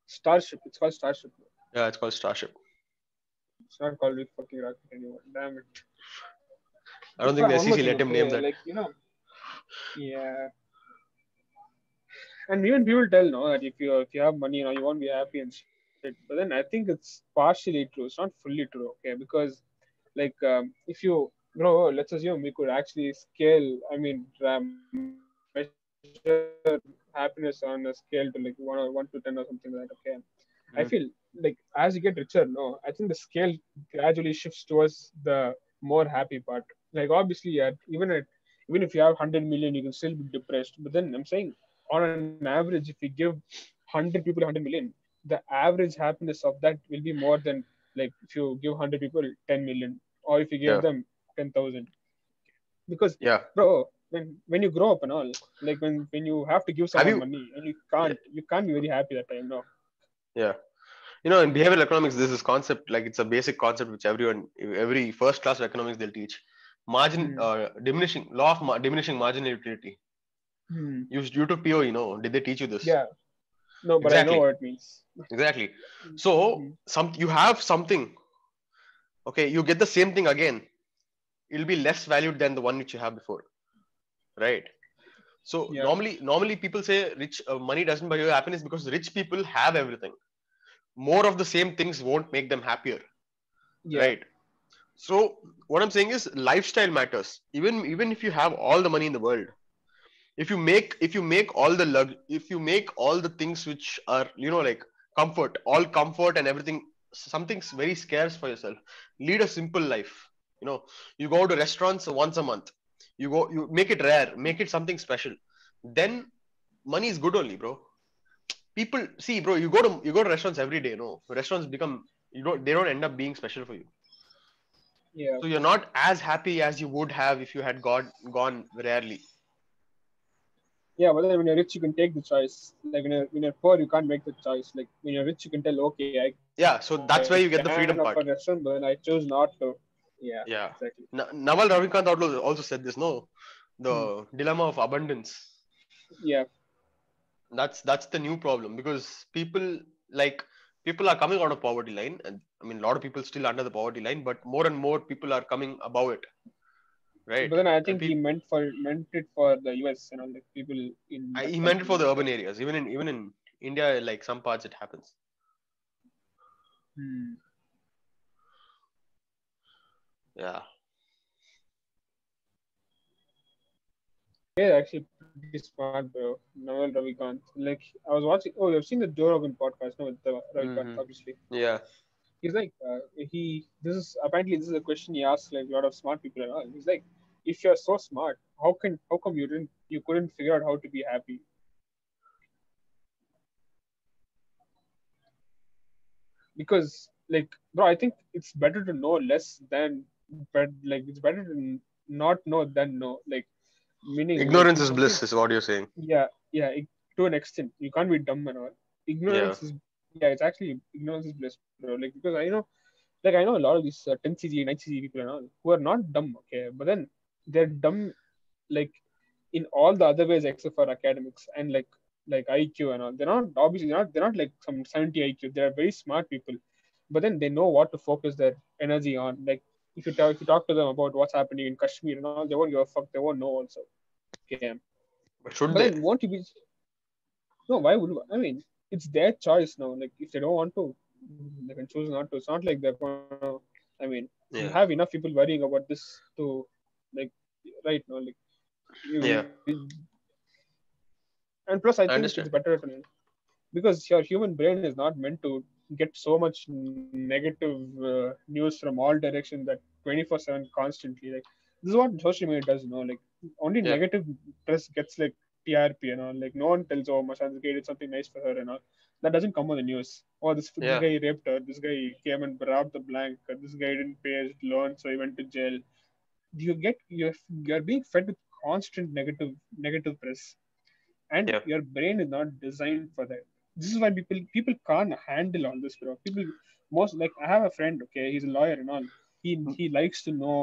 Speaker 1: Starship. It's called Starship.
Speaker 2: Yeah, it's called Starship.
Speaker 1: It's not called Big fucking rocket anymore. Damn it.
Speaker 2: I don't think
Speaker 1: But
Speaker 2: the
Speaker 1: one more
Speaker 2: SEC
Speaker 1: thing,
Speaker 2: let him name
Speaker 1: okay?
Speaker 2: that.
Speaker 1: Like yeah. And even people tell no that if you have money, you won't be happy and shit. But then I think it's partially true. It's not fully true, okay? Because like if you bro, let's assume we could actually scale. I mean, measure happiness on a scale to like one to 10 or something like that. Okay, I feel like
Speaker 2: Mhm.
Speaker 1: as you get richer, no, I think the scale gradually shifts towards the more happy part. Like obviously, even if you have 100 million, you can still be depressed. But then I'm saying, on an average, if we give 100 people 100 million, the average happiness of that will be more than like if you give 100 people 10 million, or if you give
Speaker 2: Yeah,
Speaker 1: them 10,000. Because
Speaker 2: yeah.
Speaker 1: bro, when you grow up and all, like when you have to give
Speaker 2: Have
Speaker 1: someone
Speaker 2: you?
Speaker 1: money and
Speaker 2: Yeah,
Speaker 1: you can't be very happy that time, no.
Speaker 2: yeah. You know, in behavioral economics, there's this concept, like it's a basic concept which every first class of economics they'll teach.
Speaker 1: Hmm.
Speaker 2: Diminishing law of diminishing marginal utility.
Speaker 1: Hmm.
Speaker 2: You took PO, did they teach you this?
Speaker 1: Yeah, no, but I know
Speaker 2: Exactly,
Speaker 1: what it means.
Speaker 2: exactly. So
Speaker 1: Hmm.
Speaker 2: you have something. Okay, you get the same thing again. It'll be less valued than the one which you have before, right? So
Speaker 1: Yeah,
Speaker 2: normally people say rich money doesn't buy you happiness because rich people have everything. More of the same things won't make them happier,
Speaker 1: yeah.
Speaker 2: right? So what I'm saying is lifestyle matters. Even if you have all the money in the world, if you make all the things which are, like comfort and everything, something's very scarce for yourself. Lead a simple life. You go to restaurants once a month. You make it rare, make it something special. Then money is good only, bro. People see, bro, you go to restaurants every day. No, restaurants become, they don't end up being special for you.
Speaker 1: Yeah.
Speaker 2: So you're not as happy as you would have if you had gone rarely.
Speaker 1: Yeah, but then when you're rich, you can take the choice. Like when you're poor, you can't make the choice. Like when you're rich, you can tell, okay, I can
Speaker 2: Yeah, so
Speaker 1: afford
Speaker 2: that's where you get the
Speaker 1: restaurant, but then
Speaker 2: freedom
Speaker 1: I
Speaker 2: part.
Speaker 1: choose not to. Yeah, exactly.
Speaker 2: Yeah. Naval Ravikant also said this, no?
Speaker 1: Hmm.
Speaker 2: The dilemma of abundance.
Speaker 1: Yeah,
Speaker 2: That's the new problem, because like people are coming out of poverty line, and I mean a lot of people still under the poverty line, but more and more people are coming above it,
Speaker 1: but
Speaker 2: right?
Speaker 1: then I
Speaker 2: And
Speaker 1: think he meant it for the US, like people in that
Speaker 2: he meant it
Speaker 1: country.
Speaker 2: for the urban areas. Even in India, like some parts it happens.
Speaker 1: Hmm.
Speaker 2: Yeah.
Speaker 1: Yeah, actually pretty smart, bro. Naval Ravikant. Like I was watching. Oh, you've seen the Joe Rogan podcast, no, with the Ravikant,
Speaker 2: Hmm.
Speaker 1: obviously.
Speaker 2: Yeah.
Speaker 1: He's like, this is apparently this is a question he asks like a lot of smart people and all. He's like, if you're so smart, how come you couldn't figure out how to be happy? Because like, bro, I think it's better to know less than, but like it's better to not know than know. Like meaning like
Speaker 2: Ignorance is
Speaker 1: okay,
Speaker 2: bliss, is what you're saying.
Speaker 1: yeah, yeah, to an extent, you can't be dumb and all.
Speaker 2: Yeah.
Speaker 1: Ignorance is, yeah, it's actually ignorance is bliss, bro. Like because I know a lot of these 10 CG, 9 CG people and all who are not dumb, okay, but then they're dumb like in all the other ways except for academics and like IQ and all. They're not obviously they're not like some 70 IQ. They're very smart people, but then they know what to focus their energy on. Like if you talk to them about what's happening in Kashmir and all, they won't give a fuck. They won't know also. Okay,
Speaker 2: But
Speaker 1: but
Speaker 2: should
Speaker 1: then
Speaker 2: they?
Speaker 1: won't you be? No, why would I mean? It's their choice now. Like if they don't want to, they can choose not to. It's not like they're gonna. I mean, you have
Speaker 2: Yeah.
Speaker 1: enough people worrying about this to like right now. Like
Speaker 2: Yeah.
Speaker 1: you, and plus, I
Speaker 2: I
Speaker 1: think it's
Speaker 2: understand.
Speaker 1: better because your human brain is not meant to get so much negative news from all directions that 24/7 constantly. Like this is what social media does. Like only
Speaker 2: Yeah.
Speaker 1: negative press gets like TRP and all. Like no one tells, oh, Mashan's did something nice for her and all. That doesn't come on the news. Oh, this
Speaker 2: Yeah.
Speaker 1: guy raped her. This guy came and robbed the bank. This guy didn't pay his loan, so he went to jail. You're being fed with constant negative press, and
Speaker 2: Yeah.
Speaker 1: your brain is not designed for that. This is why people can't handle all this, bro. People most like I have a friend, okay, he's a lawyer and all. He likes to know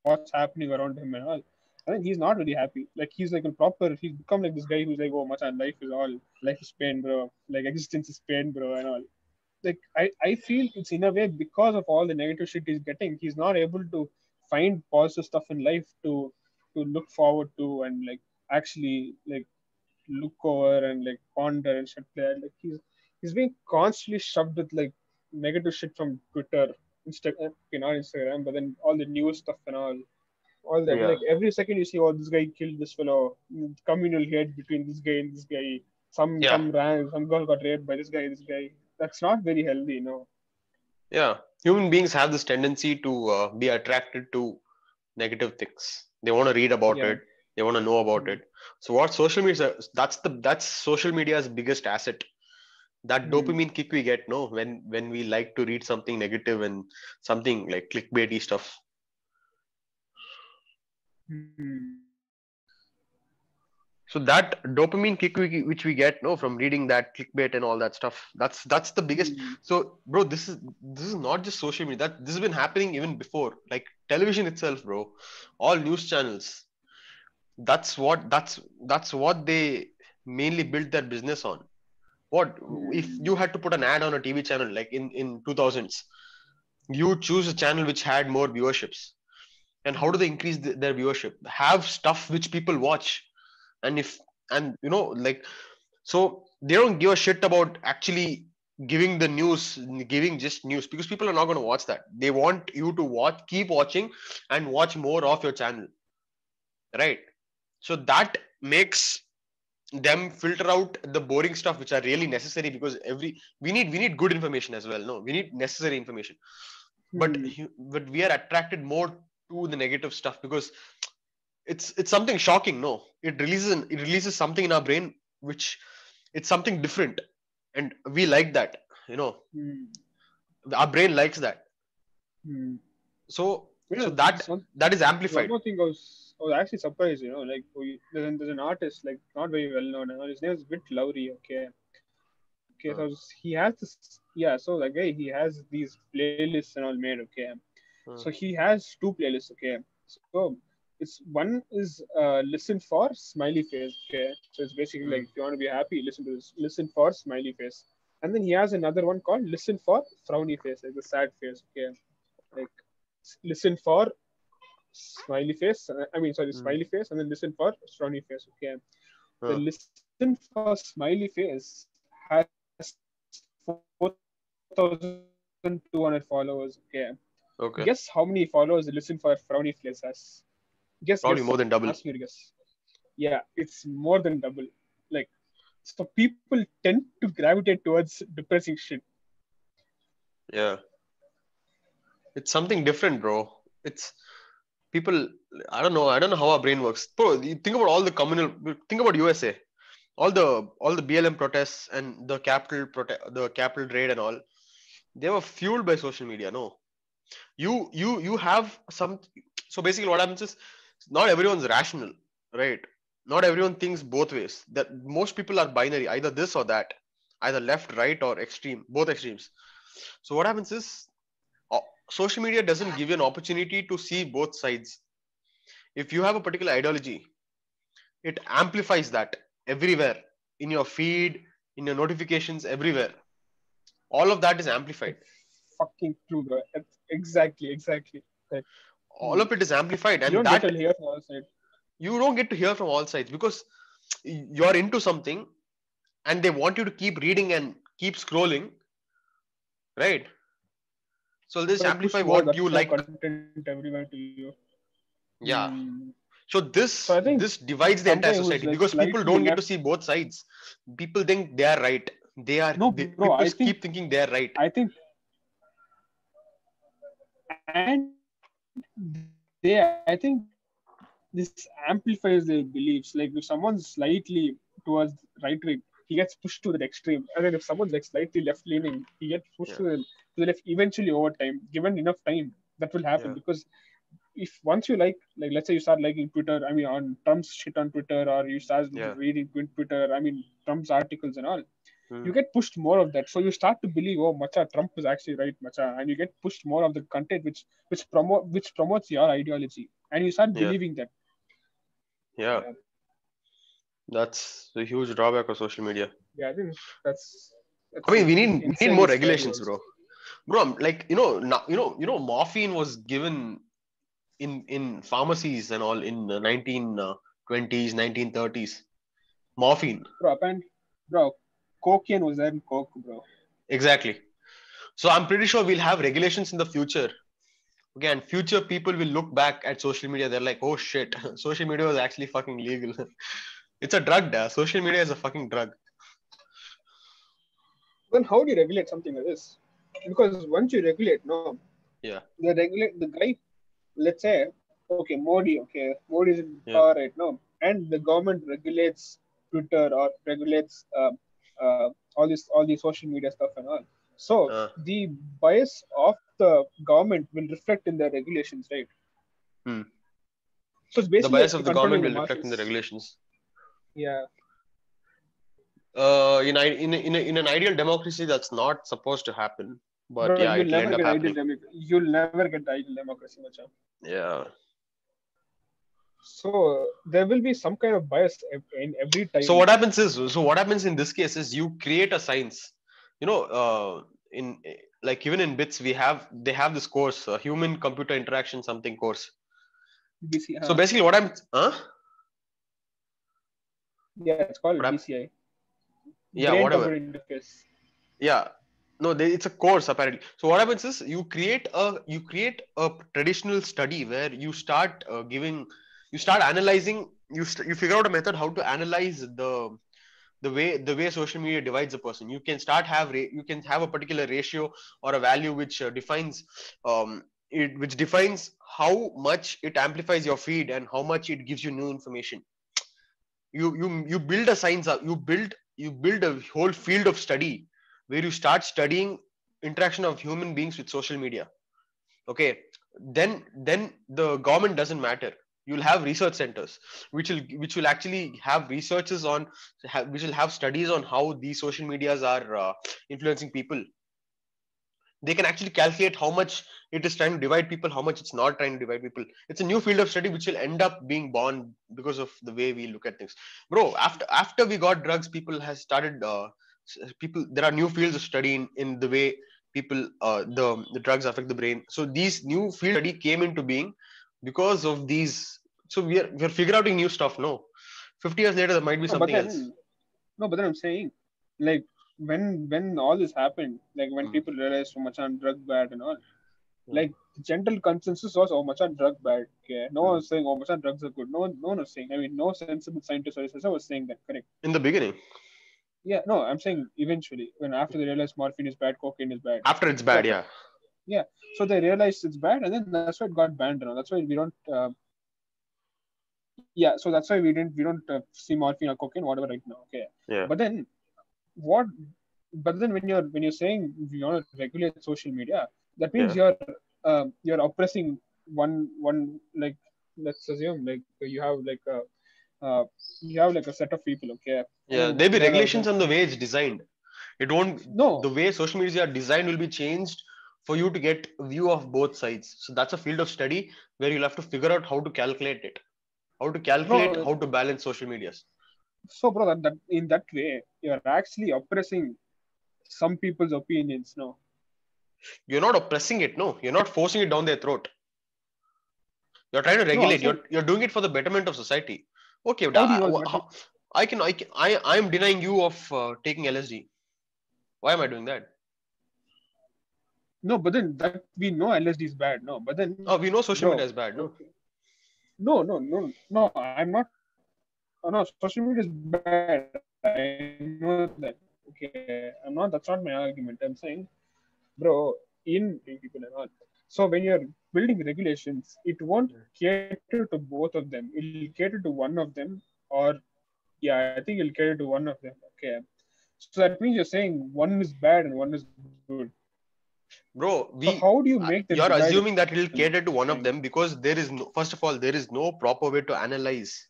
Speaker 1: what's happening around him and all. I think he's not really happy. Like he's like a proper. He's become like this guy who's like, oh, Machan, life is pain, bro. Like existence is pain, bro, and all. Like I feel it's in a way because of all the negative shit he's getting, he's not able to find positive stuff in life to look forward to and like actually like look over and like ponder and shit like that. Like he's being constantly shoved with like negative shit from Twitter, not Instagram, but then all the news stuff and all that.
Speaker 2: Yeah.
Speaker 1: Like every second you see, oh, this guy killed this fellow, communal hate between this guy and this guy.
Speaker 2: Yeah.
Speaker 1: Some girl got raped by this guy. This guy. That's not very healthy.
Speaker 2: Yeah. Human beings have this tendency to be attracted to negative things. They want to read about
Speaker 1: Yeah.
Speaker 2: it. They want to know about
Speaker 1: Mm.
Speaker 2: it. So what social media? That's social media's biggest asset. That
Speaker 1: Mm.
Speaker 2: dopamine kick we get, no, when we like to read something negative and something like clickbaity stuff.
Speaker 1: Mm.
Speaker 2: So that dopamine kick which we get, no, from reading that clickbait and all that stuff, that's the biggest.
Speaker 1: Mm.
Speaker 2: So bro, this is not just social media. That this has been happening even before, like television itself, bro. All news channels. That's what they mainly built their business on. What if
Speaker 1: Mm.
Speaker 2: you had to put an ad on a TV channel like in 2000s? You choose a channel which had more viewerships. And how do they increase their viewership? Have stuff which people watch. And if and like, so they don't give a shit about actually giving the news, giving just news, because people are not going to watch that. They want you to keep watching and watch more of your channel, right? So that makes them filter out the boring stuff which are really necessary, because we need good information as well. No, we need necessary information, but
Speaker 1: Hmm.
Speaker 2: but we are attracted more to the negative stuff because it's something shocking. No, it releases something in our brain which it's something different, and we like that. You know,
Speaker 1: Hmm.
Speaker 2: our brain likes that.
Speaker 1: Hmm.
Speaker 2: So
Speaker 1: Yeah,
Speaker 2: so that that is
Speaker 1: there's one
Speaker 2: amplified.
Speaker 1: more thing I was actually surprised, like there's an artist like not very well known. His name is Bit Lowry. Okay, okay,
Speaker 2: uh,
Speaker 1: so he has this. Yeah, so the guy he has these playlists and all made. Okay, so
Speaker 2: uh,
Speaker 1: he has two playlists. Okay, so it's one is listen for smiley face. Okay, so it's basically like
Speaker 2: mm,
Speaker 1: if you want to be happy, listen to this. Listen for smiley face, and then he has another one called listen for frowny face, like the sad face. Okay, like listen for smiley face. I mean, sorry,
Speaker 2: mm,
Speaker 1: smiley face, and then listen for frowny face. Okay, the
Speaker 2: uh,
Speaker 1: listen for smiley face has 4,200 followers. Okay, guess how many followers the listen
Speaker 2: okay,
Speaker 1: for frowny face has? Guess. Ask me
Speaker 2: probably
Speaker 1: to
Speaker 2: more than
Speaker 1: guess.
Speaker 2: double.
Speaker 1: Yeah, it's more than double. Like, so people tend to gravitate towards depressing shit.
Speaker 2: Yeah, it's something different, bro. It's people. I don't know how our brain works, bro. You think about all the communal, think about USA, all the BLM protests and the capital raid and all. They were fueled by social media. No, you have some. So basically what happens is, not everyone's rational, right? Not everyone thinks both ways. That most people are binary, either this or that, either left, right, or extreme, both extremes. So what happens is, uh, social media doesn't give you an opportunity to see both sides. If you have a particular ideology, it amplifies that everywhere, in your feed, in your notifications, everywhere. All of that is amplified.
Speaker 1: Fucking true, bro. Exactly. Like,
Speaker 2: All of it is amplified,
Speaker 1: you
Speaker 2: and
Speaker 1: don't get to
Speaker 2: that
Speaker 1: hear from our side.
Speaker 2: you don't get to hear from all sides, because you're into something and they want you to keep reading and keep scrolling, right? So
Speaker 1: So
Speaker 2: this
Speaker 1: they
Speaker 2: amplify
Speaker 1: push more
Speaker 2: what
Speaker 1: that
Speaker 2: you
Speaker 1: same
Speaker 2: like.
Speaker 1: content everywhere to you.
Speaker 2: Yeah.
Speaker 1: Hmm.
Speaker 2: So
Speaker 1: So I
Speaker 2: this
Speaker 1: think
Speaker 2: this divides the entire
Speaker 1: somebody who's
Speaker 2: society,
Speaker 1: like
Speaker 2: because people
Speaker 1: slightly
Speaker 2: don't get to
Speaker 1: left.
Speaker 2: see both sides. People think they are right.
Speaker 1: No,
Speaker 2: People
Speaker 1: I think
Speaker 2: keep thinking they are right.
Speaker 1: and this amplifies their beliefs. Like if someone's slightly towards right wing, he gets pushed to the extreme, and then if someone's like slightly left leaning, he gets pushed
Speaker 2: Yeah.
Speaker 1: to the left. Eventually, over time, given enough time, that will happen
Speaker 2: Yeah.
Speaker 1: because if once you like let's say you start liking Twitter, I mean on Trump's shit on Twitter, or you start
Speaker 2: Yeah.
Speaker 1: reading Twitter, I mean Trump's articles and all,
Speaker 2: Hmm.
Speaker 1: you get pushed more of that. So you start to believe, oh, macha, Trump is actually right, macha, and you get pushed more of the content which promotes your ideology, and you start
Speaker 2: Yeah.
Speaker 1: believing that.
Speaker 2: Yeah.
Speaker 1: Yeah,
Speaker 2: That's the huge drawback of social media.
Speaker 1: yeah, I think that's
Speaker 2: I
Speaker 1: that's
Speaker 2: mean,
Speaker 1: like
Speaker 2: we need
Speaker 1: insanely
Speaker 2: more
Speaker 1: scary
Speaker 2: regulations,
Speaker 1: also.
Speaker 2: bro. Bro, like now, morphine was given in pharmacies and all in the 1920s, 1930s. Morphine,
Speaker 1: Bro, and bro, cocaine was there in coke, bro.
Speaker 2: exactly. So I'm pretty sure we'll have regulations in the future. Okay, and future people will look back at social media. They're like, oh shit, social media was actually fucking legal. It's a drug, da. Social media is a fucking drug.
Speaker 1: Then how do you regulate something like this? Because once you regulate, no,
Speaker 2: Yeah,
Speaker 1: the guy, let's say, okay, Modi is in
Speaker 2: yeah.
Speaker 1: power right now, and the government regulates Twitter or regulates all these social media stuff and all. So
Speaker 2: Uh,
Speaker 1: the bias of the government will reflect in their regulations, right?
Speaker 2: hmm.
Speaker 1: So it's
Speaker 2: The
Speaker 1: basically
Speaker 2: bias
Speaker 1: like
Speaker 2: of the
Speaker 1: controlling
Speaker 2: government
Speaker 1: the
Speaker 2: will reflect in the
Speaker 1: masses.
Speaker 2: regulations.
Speaker 1: Yeah,
Speaker 2: In an ideal democracy, that's not supposed to happen. But
Speaker 1: bro,
Speaker 2: yeah, it'll end up happening.
Speaker 1: you'll never get ideal democracy, much.
Speaker 2: Yeah.
Speaker 1: So there will be some kind of bias in every
Speaker 2: So
Speaker 1: time.
Speaker 2: what happens is, so what happens in this case is you create a science. You know, in like even in bits, they have this course, human computer interaction something course.
Speaker 1: BC,
Speaker 2: So basically, what I'm,
Speaker 1: yeah, it's called
Speaker 2: what hap-
Speaker 1: BCI,
Speaker 2: yeah,
Speaker 1: brain
Speaker 2: whatever.
Speaker 1: computer interface.
Speaker 2: Yeah. No, it's a course apparently. So what happens is you create a traditional study where you start you start analyzing, you figure out a method how to analyze the way social media divides a person. You can you can have a particular ratio or a value which defines which defines how much it amplifies your feed and how much it gives you new information. You build a science up, you build a whole field of study where you start studying interaction of human beings with social media. Okay, then the government doesn't matter. You'll have research centers which will actually have researches on which will have studies on how these social medias are influencing people. They can actually calculate how much it is trying to divide people, how much it's not trying to divide people. It's a new field of study which will end up being born because of the way we look at things. Bro, after we got drugs, people has started people there are new fields of study in the way people the drugs affect the brain. So these new field study came into being because of these. So we're figuring out new stuff. No, 50 years later there might be
Speaker 1: No, but
Speaker 2: something else.
Speaker 1: then no, but then I'm saying, like when all this happened, like when
Speaker 2: Mm.
Speaker 1: people realized so much on drug bad and all,
Speaker 2: Mm.
Speaker 1: like the general consensus was oh much on drug bad. Okay, no one
Speaker 2: Mm.
Speaker 1: was saying oh much on drugs are good. No one was saying. I mean, no sensible scientist or researcher was saying that. Correct.
Speaker 2: In the beginning,
Speaker 1: Yeah, no, I'm saying eventually when after they realized morphine is bad, cocaine is bad.
Speaker 2: after it's
Speaker 1: So
Speaker 2: bad, yeah.
Speaker 1: yeah, so they realized it's bad, and then that's why it got banned. Now that's why we don't. Yeah, so that's why we don't see morphine or cocaine whatever right now. Okay,
Speaker 2: Yeah.
Speaker 1: but then what? But then when you're saying you want to regulate social media, that means
Speaker 2: Yeah.
Speaker 1: you're oppressing one like let's assume like uh, you have like a set of people, okay, and
Speaker 2: Yeah,
Speaker 1: then
Speaker 2: there'll be
Speaker 1: there are
Speaker 2: regulations
Speaker 1: like
Speaker 2: on the way it's designed. It won't, the
Speaker 1: no
Speaker 2: way social media are designed will be changed for you to get a view of both sides. So that's a field of study where you'll have to figure out how to calculate it, how to calculate,
Speaker 1: bro.
Speaker 2: how to balance social medias.
Speaker 1: So bro, that in that way you're actually oppressing some people's opinions. No,
Speaker 2: You're not oppressing it, no. You're not forcing it down their throat. You're trying to
Speaker 1: no, I'm
Speaker 2: regulate.
Speaker 1: saying
Speaker 2: You're doing it for the betterment of society. Okay,
Speaker 1: how do you know it's better?
Speaker 2: I'm denying you of taking LSD. Why am I doing that?
Speaker 1: No, but then that we know LSD is bad. No, but then
Speaker 2: Oh, we know
Speaker 1: bro,
Speaker 2: social media is bad,
Speaker 1: okay.
Speaker 2: no?
Speaker 1: No, I'm not. No, social media is bad. I know that. Okay, I'm not. That's not my argument. I'm saying, bro, in people and all. So when you're building regulations, it won't cater to both of them. It'll cater to one of them, or yeah, I think it'll cater to one of them. Okay. So that means you're saying one is bad and one is good. So how do you make
Speaker 2: Bro,
Speaker 1: that divide between
Speaker 2: you're
Speaker 1: them?
Speaker 2: assuming that it'll cater to one of them because there is no, first of all, there is no proper way to analyze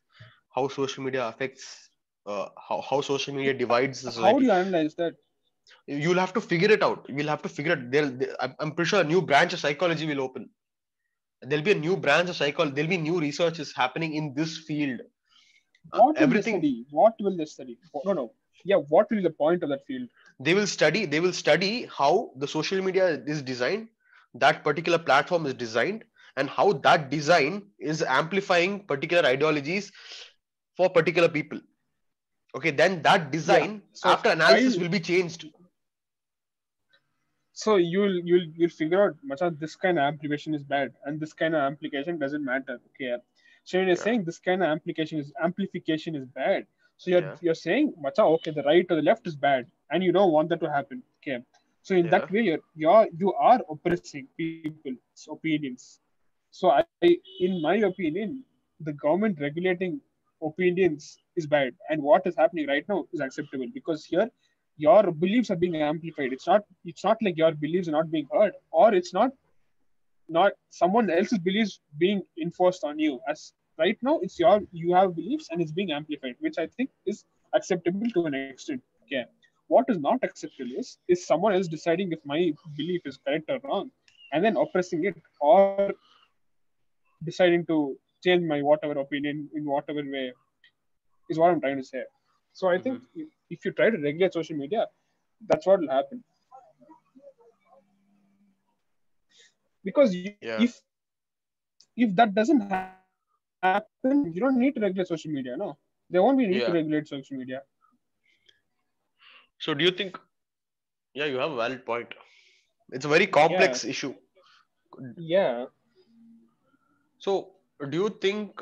Speaker 2: how social media affects, how social media divides the
Speaker 1: How do you
Speaker 2: society.
Speaker 1: analyze that?
Speaker 2: You'll have to figure it out. You'll have to figure it. I'm pretty sure a new branch of psychology will open. There'll be a new branch of psychology. There'll be new researches happening in this field.
Speaker 1: What will they
Speaker 2: Everything
Speaker 1: study? What will they study? No, no. Yeah, what will be the point of that field?
Speaker 2: they will study how the social media is designed, that particular platform is designed, and how that design is amplifying particular ideologies for particular people. Okay, then that
Speaker 1: Yeah.
Speaker 2: design
Speaker 1: So
Speaker 2: after analysis
Speaker 1: I'll
Speaker 2: will be changed.
Speaker 1: so you'll figure out Macha, this kind of amplification is bad and this kind of amplification doesn't matter. Okay. So when you're
Speaker 2: Yeah.
Speaker 1: saying this kind of amplification is bad, so you're
Speaker 2: Yeah.
Speaker 1: you're saying Macha, okay, the right or the left is bad, and you don't want that to happen. Okay. So in
Speaker 2: Yeah.
Speaker 1: that way you are oppressing people's opinions. So in my opinion, the government regulating opinions is bad, and what is happening right now is acceptable because here your beliefs are being amplified. It's not like your beliefs are not being heard, or it's not someone else's beliefs being enforced on you. As right now, you have beliefs and it's being amplified, which I think is acceptable to an extent. Okay. What is not acceptable is someone else deciding if my belief is correct or wrong, and then oppressing it or deciding to change my whatever opinion in whatever way is what I'm trying to say. So I think
Speaker 2: Mhm.
Speaker 1: if you try to regulate social media, that's what will happen. Because
Speaker 2: Yeah.
Speaker 1: if that doesn't happen, you don't need to regulate social media. No, there won't be need to regulate social media.
Speaker 2: Yeah. So do you think? Yeah, you have a valid point. It's a very
Speaker 1: Yeah,
Speaker 2: complex issue.
Speaker 1: yeah.
Speaker 2: So, do you think?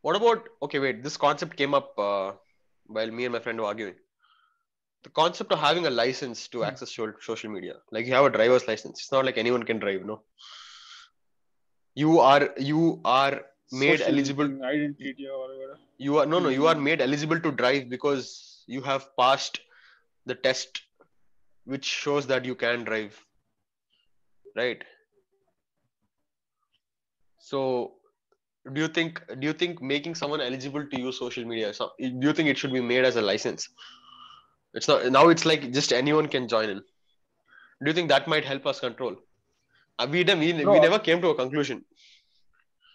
Speaker 2: What about? Okay, wait. This concept came up while me and my friend were arguing. The concept of having a license to access social media, like you have a driver's license. It's not like anyone can drive. No, you are made
Speaker 1: Social
Speaker 2: eligible.
Speaker 1: thing, identity or whatever.
Speaker 2: You are no. You are
Speaker 1: Hmm.
Speaker 2: made eligible to drive because you have passed the test, which shows that you can drive. Right. So, do you think making someone eligible to use social media? So, do you think it should be made as a license? It's not now. It's like just anyone can join in. Do you think that might help us control? We
Speaker 1: Bro,
Speaker 2: never came to a conclusion.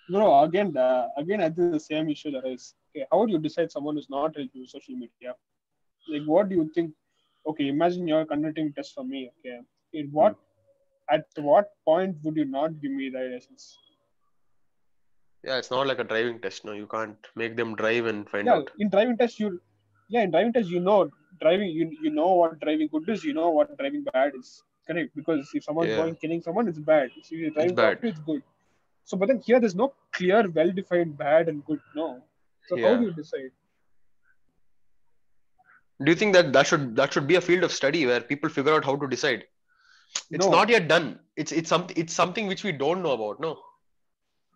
Speaker 1: again, I think the same issue that is. Okay, how do you decide someone who's not ready to use social media? Like, what do you think? Okay, imagine you're conducting a test for me. Okay, in
Speaker 2: Hmm.
Speaker 1: at what point would you not give me the license?
Speaker 2: Yeah, it's not like a driving test. No, you can't make them drive and find
Speaker 1: Yeah,
Speaker 2: out.
Speaker 1: in driving test, driving, you know what driving good is, you know what driving bad is. Correct, because if someone's
Speaker 2: Yeah,
Speaker 1: going killing someone, it's bad. If you're
Speaker 2: it's
Speaker 1: driving
Speaker 2: bad.
Speaker 1: properly, it's good. So, but then here, there's no clear, well-defined bad and good. No. So, how do
Speaker 2: Yeah.
Speaker 1: you decide?
Speaker 2: Do you think that should be a field of study where people figure out how to decide? It's not
Speaker 1: No,
Speaker 2: yet done. It's something which we don't know about. No.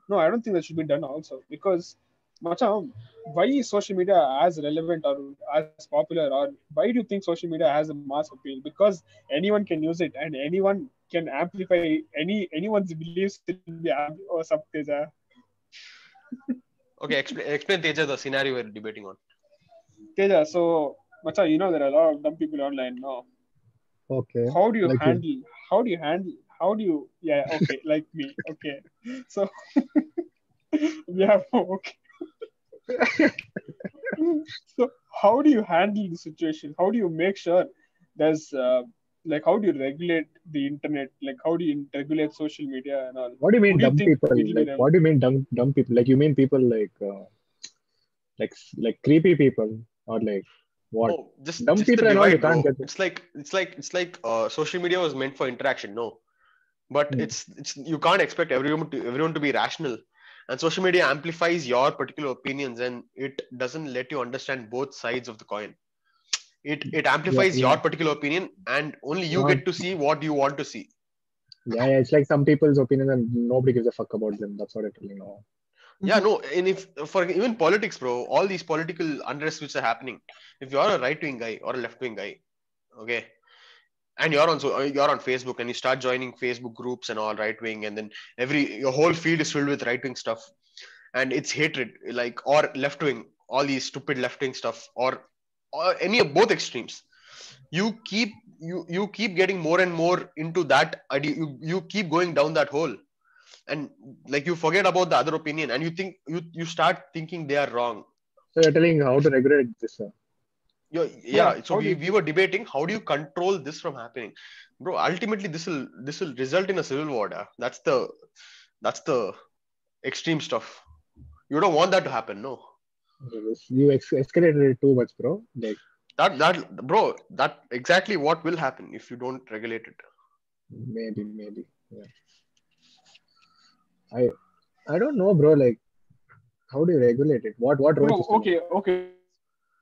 Speaker 1: no, I don't think that should be done also because, macham, why is social media as relevant or as popular, or why do you think social media has a mass appeal? Because anyone can use it and anyone can amplify anyone's beliefs will be or something.
Speaker 2: Okay, explain Teja the scenario we're debating on.
Speaker 1: Teja, so macham, there are a lot of dumb people online now.
Speaker 3: Okay.
Speaker 1: How do you
Speaker 3: Like you.
Speaker 1: handle? How do you? Yeah, okay, like me. Okay, so we have okay. So how do you handle the situation? How do you make sure there's like how do you regulate the internet? Like how do you regulate social media and all?
Speaker 3: What do you mean
Speaker 1: Would you
Speaker 3: dumb
Speaker 1: think
Speaker 3: people?
Speaker 1: it'll be
Speaker 3: Like
Speaker 1: them?
Speaker 3: what do you mean dumb people? Like you mean people like creepy people or like what?
Speaker 2: Oh, just
Speaker 3: Dumb
Speaker 2: just the
Speaker 3: people and all you
Speaker 2: divide,
Speaker 3: can't
Speaker 2: bro.
Speaker 3: get it.
Speaker 2: It's like social media was meant for interaction, no. But
Speaker 3: Hmm.
Speaker 2: it's you can't expect everyone to be rational. And social media amplifies your particular opinions and it doesn't let you understand both sides of the coin. It
Speaker 3: Yeah,
Speaker 2: amplifies
Speaker 3: yeah.
Speaker 2: your particular opinion and only you
Speaker 3: Not
Speaker 2: get to see what you want to see.
Speaker 3: yeah. It's like some people's opinion and nobody gives a fuck about them. That's what I tell you know.
Speaker 2: Yeah, no, and if for even politics, bro, all these political unrest which are happening, if you're a right wing guy or a left wing guy, okay, and you're on Facebook and you start joining Facebook groups and all right wing, and then your whole feed is filled with right wing stuff, and it's hatred like or left wing, all these stupid left wing stuff, or any of both extremes. You keep getting more and more into that idea. You keep going down that hole, and like you forget about the other opinion, and you start thinking they are wrong.
Speaker 3: So you're telling how to regulate this.
Speaker 1: Yeah,
Speaker 2: Yeah, so
Speaker 1: how do
Speaker 2: we,
Speaker 1: you
Speaker 2: we
Speaker 1: do?
Speaker 2: were debating how do you control this from happening, bro. Ultimately this will result in a civil war. That's the extreme stuff. You don't want that to happen, no.
Speaker 3: You escalated it too much, bro. Like
Speaker 2: That exactly what will happen if you don't regulate it.
Speaker 3: maybe. Yeah. I I don't know, bro. Like how do you regulate it? What road
Speaker 1: Bro,
Speaker 3: system is it?
Speaker 1: okay,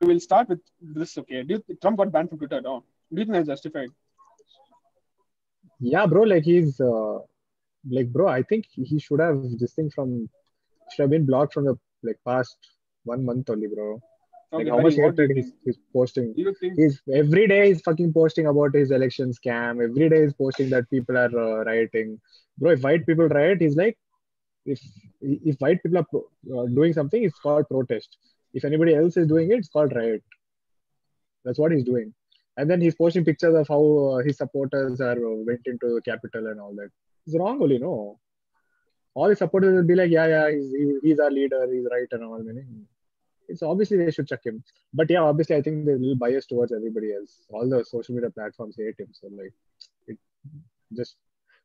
Speaker 1: we'll start with this. Okay, Trump got banned from Twitter now. Do you think that's justified?
Speaker 3: Yeah, bro. Like he's like bro. I think he should have this thing from should have been blocked from the like past 1 month only, bro. Like
Speaker 1: Okay,
Speaker 3: how
Speaker 1: Hari,
Speaker 3: much
Speaker 1: what do you
Speaker 3: hatred
Speaker 1: think?
Speaker 3: he's posting.
Speaker 1: Do you think
Speaker 3: He's every day he's fucking posting about his election scam. Every day he's posting that people are rioting. Bro, if white people riot, he's like if if white people are doing something, it's called protest. If anybody else is doing it, it's called riot. That's what he's doing. And then he's posting pictures of how his supporters are went into the capital and all that. It's wrong, only no. All his supporters will be like, yeah, he's our leader, he's right and all. Meaning, it's obviously they should check him. But yeah, obviously I think they're a little biased towards everybody else. All the social media platforms hate him, so like it just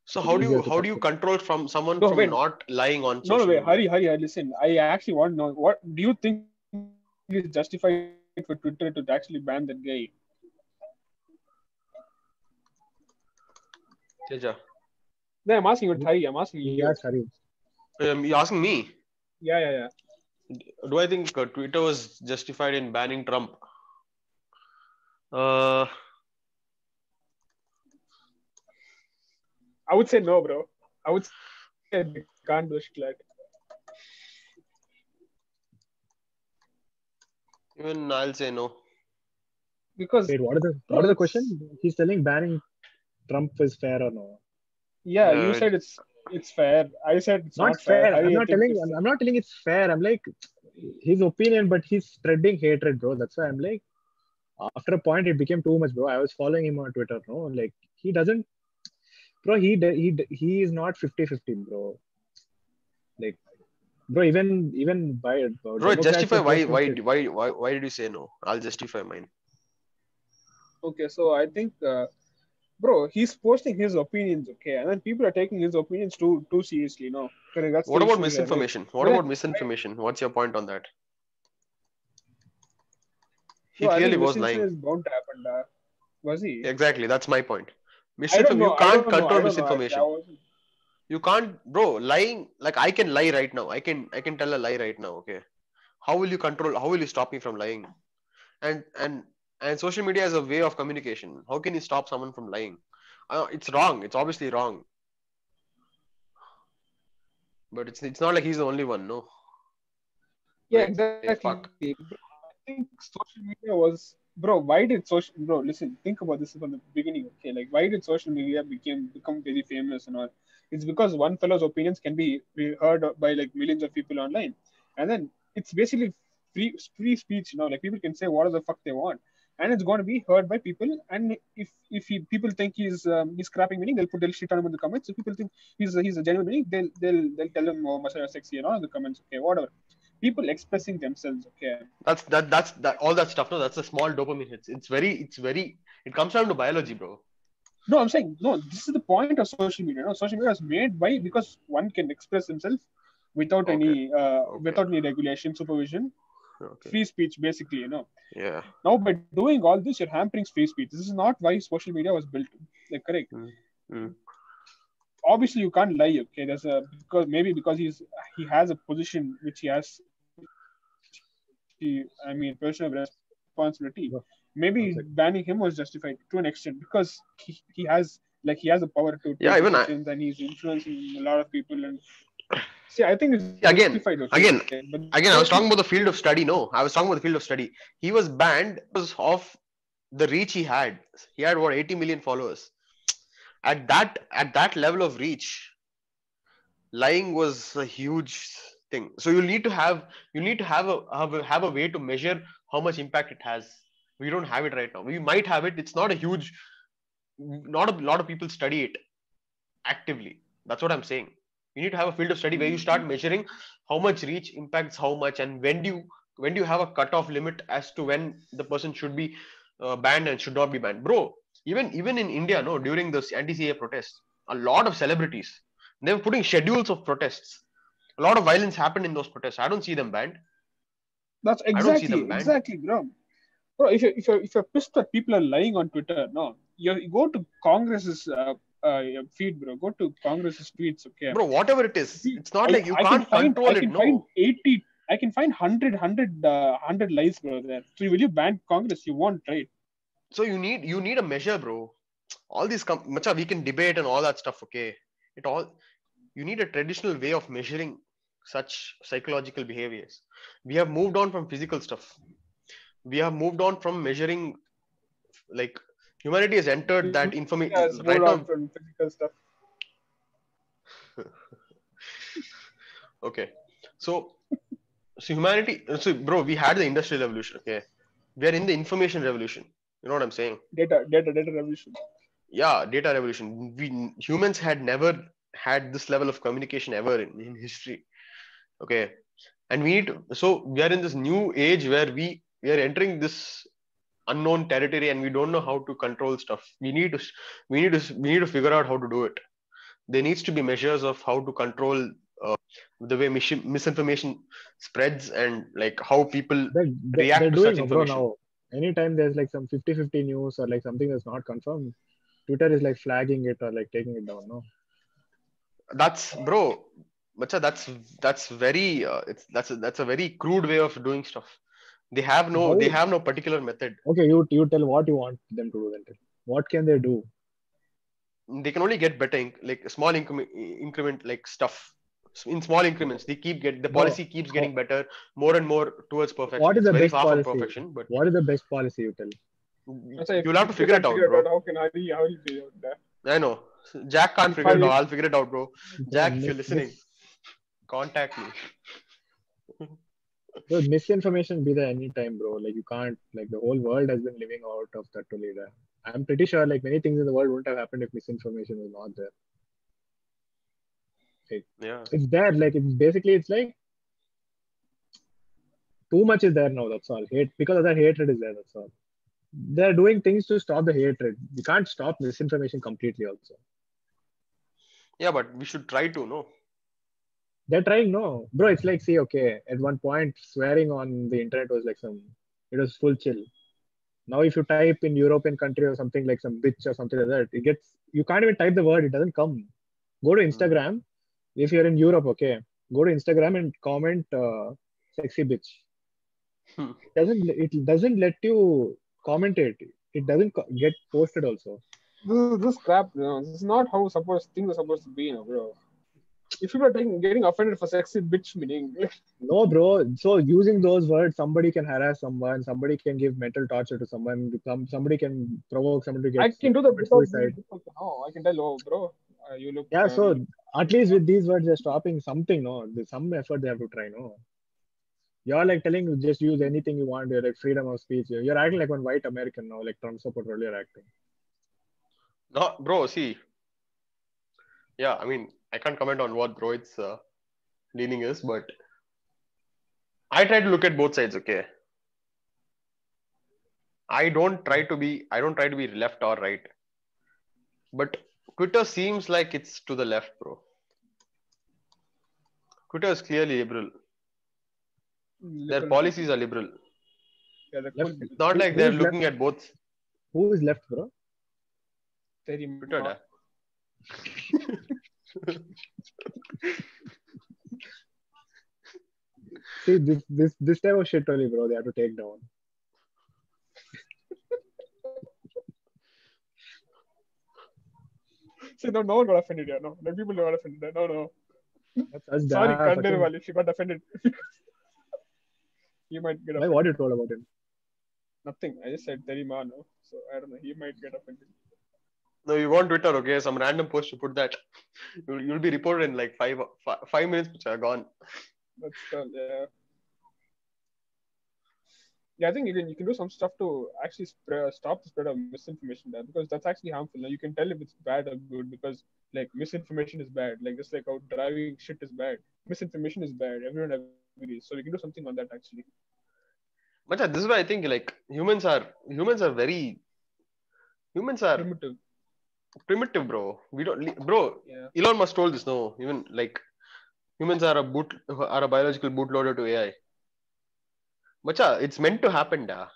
Speaker 2: So
Speaker 3: it's
Speaker 2: how do
Speaker 3: easier
Speaker 2: you
Speaker 3: to
Speaker 2: how
Speaker 3: check
Speaker 2: do you
Speaker 3: him.
Speaker 2: control from someone
Speaker 1: no
Speaker 2: from
Speaker 1: wait,
Speaker 2: not lying on
Speaker 1: no,
Speaker 2: social
Speaker 1: wait,
Speaker 2: media?
Speaker 1: Hari, listen. I actually want to know what do you think is justified for Twitter to actually ban that guy?
Speaker 2: Teja.
Speaker 1: No, I'm asking you, Thai. I'm asking you.
Speaker 3: Yeah, sorry.
Speaker 2: You're asking me?
Speaker 1: Yeah.
Speaker 2: Do I think Twitter was justified in banning Trump? Uh,
Speaker 1: I would say no, bro. I would say they can't do shit like that.
Speaker 2: even I'll say no.
Speaker 1: Because,
Speaker 3: Wait,
Speaker 1: bro,
Speaker 3: what is the
Speaker 1: it's
Speaker 3: question? He's telling banning Trump is fair or no?
Speaker 1: yeah. You
Speaker 2: Yeah,
Speaker 1: said it's fair. I said it's
Speaker 3: Not
Speaker 1: not fair.
Speaker 3: fair.
Speaker 1: I think it's
Speaker 3: I'm not telling it's fair. I'm like his opinion, but he's spreading hatred, bro. That's why I'm like, after a point, it became too much, bro. I was following him on Twitter, no, like he doesn't, bro. He is not 50-50, bro. Like, bro, even by
Speaker 2: bro.
Speaker 3: Democrats
Speaker 2: Justify
Speaker 3: were posting shit.
Speaker 2: why did you say no? I'll justify mine.
Speaker 1: okay. So I think, bro, he's posting his opinions, okay, and then people are taking his opinions too seriously. No, correct. That's
Speaker 2: What
Speaker 1: the
Speaker 2: about
Speaker 1: issue here, right?
Speaker 2: misinformation? What
Speaker 1: But then,
Speaker 2: about misinformation? What's your point on that? He
Speaker 1: no, I
Speaker 2: clearly
Speaker 1: think
Speaker 2: was
Speaker 1: misinformation
Speaker 2: lying.
Speaker 1: is bound to happen. Was he?
Speaker 2: Exactly, that's my point.
Speaker 1: I don't
Speaker 2: You
Speaker 1: know. I
Speaker 2: can't
Speaker 1: don't know.
Speaker 2: control
Speaker 1: I don't know. Actually, I
Speaker 2: misinformation.
Speaker 1: wasn't.
Speaker 2: You can't, bro. Lying, like I can lie right now. I can tell a lie right now. Okay, how will you control? How will you stop me from lying? And and and social media is a way of communication. How can you stop someone from lying? It's wrong. It's obviously wrong. But it's not like he's the only one. No.
Speaker 1: Yeah,
Speaker 2: Wait.
Speaker 1: exactly.
Speaker 2: Fuck.
Speaker 1: Bro, I think social media was, bro. Why did social, bro? Listen, think about this from the beginning. Okay, like why did social media become very famous and all? It's because one fellow's opinions can be heard by like millions of people online, and then it's basically free speech. Like people can say whatever the fuck they want, and it's going to be heard by people. And if people think he's scrapping meaning, they'll shit on him in the comments. If people think he's a genuine meaning, they'll tell him, oh, Masaya sexy and all in the comments. Okay, whatever, people expressing themselves. Okay.
Speaker 2: That's all that stuff. No, that's a small dopamine hits. It's very. It comes down to biology, bro.
Speaker 1: No, I'm saying no. This is the point of social media. No, social media is made by because one can express himself
Speaker 2: Okay. Okay.
Speaker 1: without any regulation, supervision,
Speaker 2: Okay.
Speaker 1: free speech, basically.
Speaker 2: Yeah.
Speaker 1: Now by doing all this, you're hampering free speech. This is not why social media was built. Like correct.
Speaker 2: Mm. Mm.
Speaker 1: Obviously, you can't lie. Okay, there's a because he has a position which he has, which he I mean, person of responsibility.
Speaker 3: Bro,
Speaker 1: Maybe
Speaker 3: one sec.
Speaker 1: banning him was justified to an extent because he has the power to
Speaker 2: Yeah.
Speaker 1: take
Speaker 2: Even I.
Speaker 1: decisions and he's influencing a lot of people. And see, I think it's
Speaker 2: See, again,
Speaker 1: justified. Okay,
Speaker 2: again,
Speaker 1: but then
Speaker 2: again. I was talking about the field of study. No, I was talking about the field of study. He was banned because of the reach he had. He had what 80 million followers. At that level of reach, lying was a huge thing. So you need to have a way to measure how much impact it has. We don't have it right now. We might have it. It's not a huge. Not a lot of people study it actively. That's what I'm saying. You need to have a field of study where you start measuring how much reach impacts how much, and when do you have a cutoff limit as to when the person should be banned and should not be banned, bro. Even in India, no, during this anti-CA protests, a lot of celebrities they were putting schedules of protests. A lot of violence happened in those protests. I don't see them banned.
Speaker 1: that's
Speaker 2: I don't see
Speaker 1: exactly
Speaker 2: them banned.
Speaker 1: bro. If you're pissed that people are lying on Twitter, no, you go to Congress's feed, bro. Go to Congress's tweets. Okay,
Speaker 2: Bro, whatever it is,
Speaker 1: see,
Speaker 2: it's not
Speaker 1: I
Speaker 2: like you
Speaker 1: I can
Speaker 2: can't
Speaker 1: find I
Speaker 2: control it.
Speaker 1: can find
Speaker 2: No.
Speaker 1: 80. I can find 100 lies, bro. There. So will you ban Congress? You won't, right?
Speaker 2: So you need a measure, bro. All these macha, we can debate and all that stuff. Okay, it all you need a traditional way of measuring such psychological behaviors. We have moved on from physical stuff. We have moved on from measuring, like, humanity has entered that
Speaker 1: Has
Speaker 2: information
Speaker 1: moved
Speaker 2: right
Speaker 1: on
Speaker 2: now.
Speaker 1: from physical stuff.
Speaker 2: Okay, so humanity. So bro, we had the industrial revolution. Okay, we are in the information revolution. You know what I'm saying?
Speaker 1: Data revolution.
Speaker 2: Yeah, data revolution. We humans had never had this level of communication ever in history. Okay, and so we are in this new age where we are entering this unknown territory, and we don't know how to control stuff. We need to figure out how to do it. There needs to be measures of how to control the way misinformation spreads, and like how people
Speaker 3: They're
Speaker 2: react to
Speaker 3: doing,
Speaker 2: such
Speaker 3: bro,
Speaker 2: information.
Speaker 3: now. Anytime there's like some 50-50 news or like something that's not confirmed, Twitter is like flagging it or like taking it down. No.
Speaker 2: That's bro. Macha, that's very that's a very crude way of doing stuff.
Speaker 3: So how?
Speaker 2: They have no particular method.
Speaker 3: Okay, you tell what you want them to do then. Tell. What can they do?
Speaker 2: They can only get better like small increment like stuff in small increments. The
Speaker 3: Bro,
Speaker 2: policy keeps
Speaker 3: how,
Speaker 2: getting better more and more towards perfection.
Speaker 3: what is
Speaker 2: It's
Speaker 3: the
Speaker 2: very
Speaker 3: best
Speaker 2: far from
Speaker 3: policy?
Speaker 2: perfection, but
Speaker 3: What is the best policy you tell?
Speaker 1: So if
Speaker 2: you'll have to
Speaker 1: you
Speaker 2: figure
Speaker 1: can't
Speaker 2: it out,
Speaker 1: figure it
Speaker 2: bro.
Speaker 1: out, how will you figure out that?
Speaker 2: I know. Jack can't figure it
Speaker 1: Funny.
Speaker 2: out. I'll figure it out, bro.
Speaker 3: Bro,
Speaker 2: Jack, if you're listening, contact me.
Speaker 3: misinformation be there anytime, bro. Like you can't, like the whole world has been living out of that only there. I'm pretty sure like many things in the world wouldn't have happened if misinformation was not there. Like,
Speaker 2: Yeah.
Speaker 3: it's there. Like it's like too much is there now. That's all. Hate because of that hatred is there. That's all. They're doing things to stop the hatred. You can't stop misinformation completely. Also,
Speaker 2: Yeah, but we should try to, no?
Speaker 3: they're trying. No, bro. It's like see, okay. At one point, swearing on the internet was like it was full chill. Now, if you type in European country or something like some bitch or something like that, you can't even type the word. It doesn't come. Go to Instagram. If you're in Europe, okay, go to Instagram and comment sexy bitch. It doesn't let you comment it. It doesn't get posted also.
Speaker 1: This crap, this is not how things are supposed to be, bro. If people are getting offended for sexy bitch meaning,
Speaker 3: No, bro. So using those words, somebody can harass someone. Somebody can give mental torture to someone. Somebody can provoke somebody to
Speaker 1: I
Speaker 3: get
Speaker 1: can do that
Speaker 3: commit
Speaker 1: without
Speaker 3: suicide.
Speaker 1: no, I can tell, oh, bro, you look.
Speaker 3: Yeah. So at least with these words, they're stopping something. No, there's some effort they have to try. No. You're like telling you just use anything you want. You're like freedom of speech. You're acting like one white American now, like Trump supporter. You're acting.
Speaker 2: No, bro, see. Yeah, I mean, I can't comment on what Rohit's leaning is, but I try to look at both sides, okay? I don't try to be left or right. But Twitter seems like it's to the left, bro. Twitter is clearly liberal. Their policies are liberal.
Speaker 1: Yeah, the
Speaker 3: Left.
Speaker 1: cool
Speaker 2: It's not like
Speaker 3: Who
Speaker 2: they're
Speaker 3: is left?
Speaker 2: looking at both.
Speaker 3: Who is left, bro?
Speaker 2: Twitter, da.
Speaker 3: See this type of shit only, bro. They have to take down.
Speaker 1: See, no one got offended here. No, like people got offended. No.
Speaker 3: That's us.
Speaker 1: Sorry,
Speaker 3: Da,
Speaker 1: Kandil
Speaker 3: fucking,
Speaker 1: Wali, she got offended. He might get
Speaker 3: why?
Speaker 1: offended.
Speaker 3: What you told about him?
Speaker 1: Nothing. I just said Terima, no. So I don't know. He might get offended.
Speaker 2: No, you want Twitter, okay? Some random post to put that. You'll be reported in like 5 minutes, which are gone.
Speaker 1: That's yeah. Yeah, I think you can do some stuff to actually stop the spread of misinformation there, because that's actually harmful. Now you can tell if it's bad or good, because like misinformation is bad. Like just like how driving shit is bad. Misinformation is bad. Everyone agrees. So we can do something on that actually.
Speaker 2: But this is why I think like humans are
Speaker 1: Primitive.
Speaker 2: primitive, bro. We don't, bro.
Speaker 1: Yeah.
Speaker 2: Elon Musk told this, no. Even like humans are a biological bootloader to AI. Macha, it's meant to happen, da.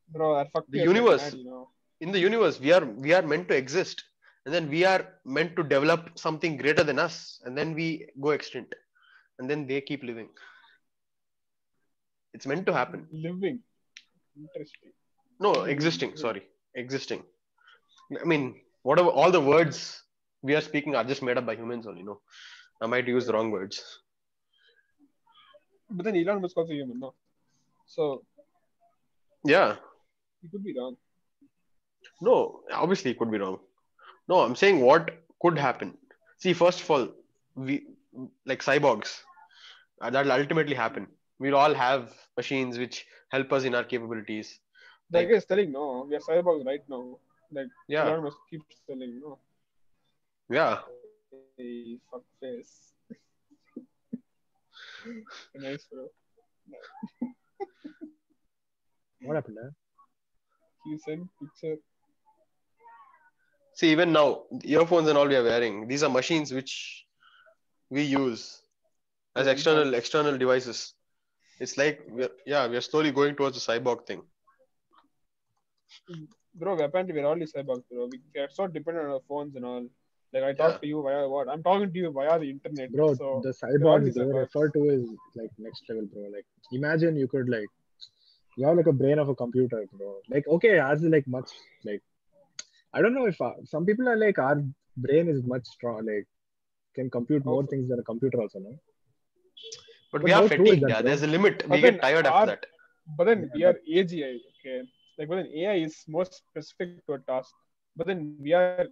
Speaker 1: Bro, that fucked
Speaker 2: The
Speaker 1: me up like
Speaker 2: universe,
Speaker 1: mad,
Speaker 2: in the universe, we are meant to exist, and then we are meant to develop something greater than us, and then we go extinct, and then they keep living. It's meant to happen.
Speaker 1: Living. Interesting.
Speaker 2: No, existing. Sorry, existing. I mean, whatever all the words we are speaking are just made up by humans only. No, I might use the wrong words.
Speaker 1: But then Elon Musk also human, no? So
Speaker 2: Yeah.
Speaker 1: he could be wrong.
Speaker 2: No, obviously it could be wrong. No, I'm saying what could happen. See, first of all, we like cyborgs. That'll ultimately happen. We'll all have machines which help us in our capabilities.
Speaker 1: That guy is telling no, we are cyborgs right now. Like
Speaker 2: Yeah,
Speaker 1: Elon Musk keeps telling no.
Speaker 2: yeah.
Speaker 1: Hey, fuck face. Nice, bro.
Speaker 3: What happened there?
Speaker 1: He sent picture.
Speaker 2: See, even now, earphones and all we are wearing, these are machines which we use as external devices. It's like we are slowly going towards the cyborg thing.
Speaker 1: Bro, apparently we're already cyborgs, bro. We are so dependent on our phones and all. Like I
Speaker 2: Yeah.
Speaker 1: talk to you via what? I'm talking to you via the internet.
Speaker 3: Bro,
Speaker 1: So
Speaker 3: the
Speaker 1: we're already
Speaker 3: cyborgs they
Speaker 1: cyborgs.
Speaker 3: refer to is like next level, bro. Like imagine you could like you have like a brain of a computer, bro. Like okay, ours is like much like I don't know if some people are like our brain is much strong, like can compute more
Speaker 1: Powerful.
Speaker 3: things than a computer also, no?
Speaker 2: But we
Speaker 3: But
Speaker 2: are
Speaker 3: how true is
Speaker 2: fatigued.
Speaker 3: that,
Speaker 2: Yeah.
Speaker 3: bro?
Speaker 2: There's a limit. We
Speaker 1: But
Speaker 2: get
Speaker 1: then
Speaker 2: tired after that.
Speaker 1: we
Speaker 3: Yeah,
Speaker 1: are AGI, okay. Like but then AI is more specific to a task. But then we are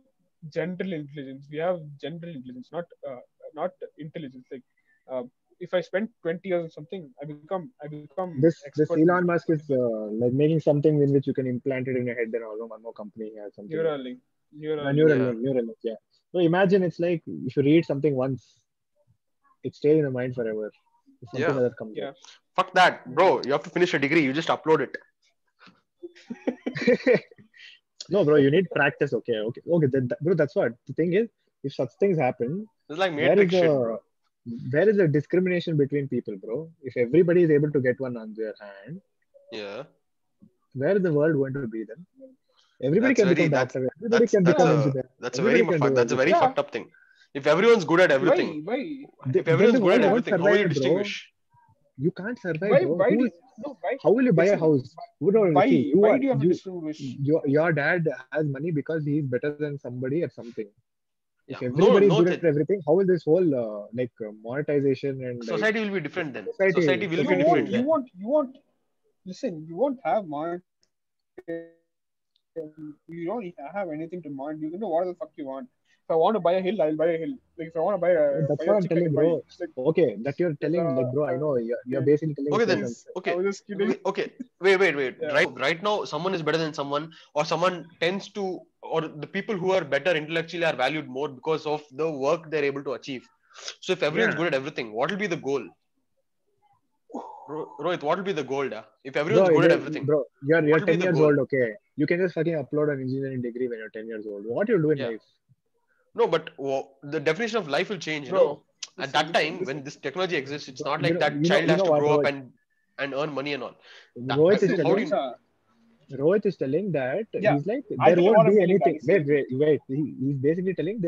Speaker 1: general intelligence. We have general intelligence, not intelligence. Like if I spend 20 years on something, I become expert
Speaker 3: this
Speaker 1: in
Speaker 3: Elon
Speaker 1: it.
Speaker 3: Musk is like making something in which you can implant it in your head, and also one more company has something like
Speaker 1: Neuralink,
Speaker 3: that.
Speaker 1: Neuralink.
Speaker 2: Yeah.
Speaker 3: Neural link, yeah. So imagine it's like if you read something once, it stays in the mind forever. If something
Speaker 2: Yeah.
Speaker 3: like that comes
Speaker 1: Yeah.
Speaker 2: Fuck that, bro. You have to finish a degree. You just upload it.
Speaker 3: up. No, bro, you need practice. Okay. Bro, that's what the thing is. If such things happen,
Speaker 2: It's like
Speaker 3: where is
Speaker 2: Matrix shit,
Speaker 3: the
Speaker 2: bro.
Speaker 3: where is the discrimination between people, bro? If everybody is able to get one on their hand,
Speaker 2: Yeah.
Speaker 3: where is the world going to be then? Everybody
Speaker 2: That's
Speaker 3: can
Speaker 2: very
Speaker 3: become
Speaker 2: that's
Speaker 3: doctor. Everybody
Speaker 2: that's
Speaker 3: can
Speaker 2: that's
Speaker 3: become
Speaker 1: Yeah.
Speaker 2: a
Speaker 3: engineer.
Speaker 2: that's a very
Speaker 3: Everybody can do
Speaker 2: that's a very
Speaker 3: everything.
Speaker 1: Yeah.
Speaker 2: fucked up thing. If everyone's good at everything,
Speaker 1: Why?
Speaker 2: if
Speaker 3: Then
Speaker 2: everyone's
Speaker 3: the
Speaker 2: good at
Speaker 3: world
Speaker 1: No.
Speaker 3: won't
Speaker 2: everything, how will you
Speaker 3: survive, bro.
Speaker 2: distinguish?
Speaker 3: You can't survive,
Speaker 1: Why?
Speaker 3: bro.
Speaker 1: Why do
Speaker 3: Who
Speaker 1: you?
Speaker 3: is?
Speaker 1: No. Why?
Speaker 3: How will you buy a
Speaker 1: Listen.
Speaker 3: house? Who don't see
Speaker 1: Why?
Speaker 3: you
Speaker 1: Why
Speaker 3: are
Speaker 1: do you have to
Speaker 3: you
Speaker 1: distinguish?
Speaker 3: your dad has money because he's better than somebody at something. If
Speaker 2: Yeah. No,
Speaker 3: everybody is
Speaker 2: no.
Speaker 3: good at everything, how will this whole monetization and like
Speaker 2: Society will be different then.
Speaker 3: society
Speaker 2: Society will
Speaker 1: You
Speaker 2: be
Speaker 3: society
Speaker 1: won't.
Speaker 2: different
Speaker 3: yeah.
Speaker 1: You
Speaker 2: then.
Speaker 1: won't. You won't. Listen. You won't have monetary. You don't have anything to monitor. You can do whatever the fuck you want. If I want to buy a hill, I'll buy a hill. Like if I want to buy a
Speaker 3: That's
Speaker 1: chicken,
Speaker 3: what
Speaker 1: I
Speaker 3: I'm
Speaker 1: can buy.
Speaker 3: telling, bro.
Speaker 1: Like
Speaker 3: Okay, that you're telling, like, bro. I know you're basically telling
Speaker 2: Okay
Speaker 3: it's like
Speaker 2: then.
Speaker 3: some.
Speaker 1: I was
Speaker 2: Okay.
Speaker 1: just kidding.
Speaker 2: Okay. Wait.
Speaker 1: Yeah.
Speaker 2: Right now, someone is better than someone, or someone tends to, or the people who are better intellectually are valued more because of the work they're able to achieve. So if everyone's
Speaker 3: Yeah,
Speaker 2: good at everything, what will be the goal? Rohit, what will be the goal? Yeah? If everyone's
Speaker 3: bro.
Speaker 2: good at everything,
Speaker 3: You're
Speaker 2: what will be
Speaker 3: 10
Speaker 2: the
Speaker 3: years
Speaker 2: goal?
Speaker 3: old. Okay, you can just fucking upload an engineering degree when you're 10 years old. What you do in
Speaker 2: Yeah.
Speaker 3: life?
Speaker 2: No, but the definition of life will change.
Speaker 1: Bro,
Speaker 2: At
Speaker 1: listen,
Speaker 2: that
Speaker 1: listen,
Speaker 2: time when
Speaker 1: listen.
Speaker 2: this technology exists, it's
Speaker 3: Bro,
Speaker 2: not like that child
Speaker 3: you
Speaker 2: has
Speaker 3: know
Speaker 2: to
Speaker 3: what,
Speaker 2: grow up
Speaker 3: Rohit?
Speaker 2: and earn money and all.
Speaker 3: Rohit is
Speaker 1: Listen,
Speaker 2: How do you?
Speaker 3: telling.
Speaker 1: Macha.
Speaker 3: Rohit is telling that
Speaker 1: Yeah,
Speaker 3: he's like
Speaker 1: I'll
Speaker 3: there
Speaker 1: tell you
Speaker 3: won't
Speaker 1: what I'm
Speaker 3: be
Speaker 1: telling that.
Speaker 3: anything.
Speaker 1: Listen.
Speaker 3: Wait. He's basically telling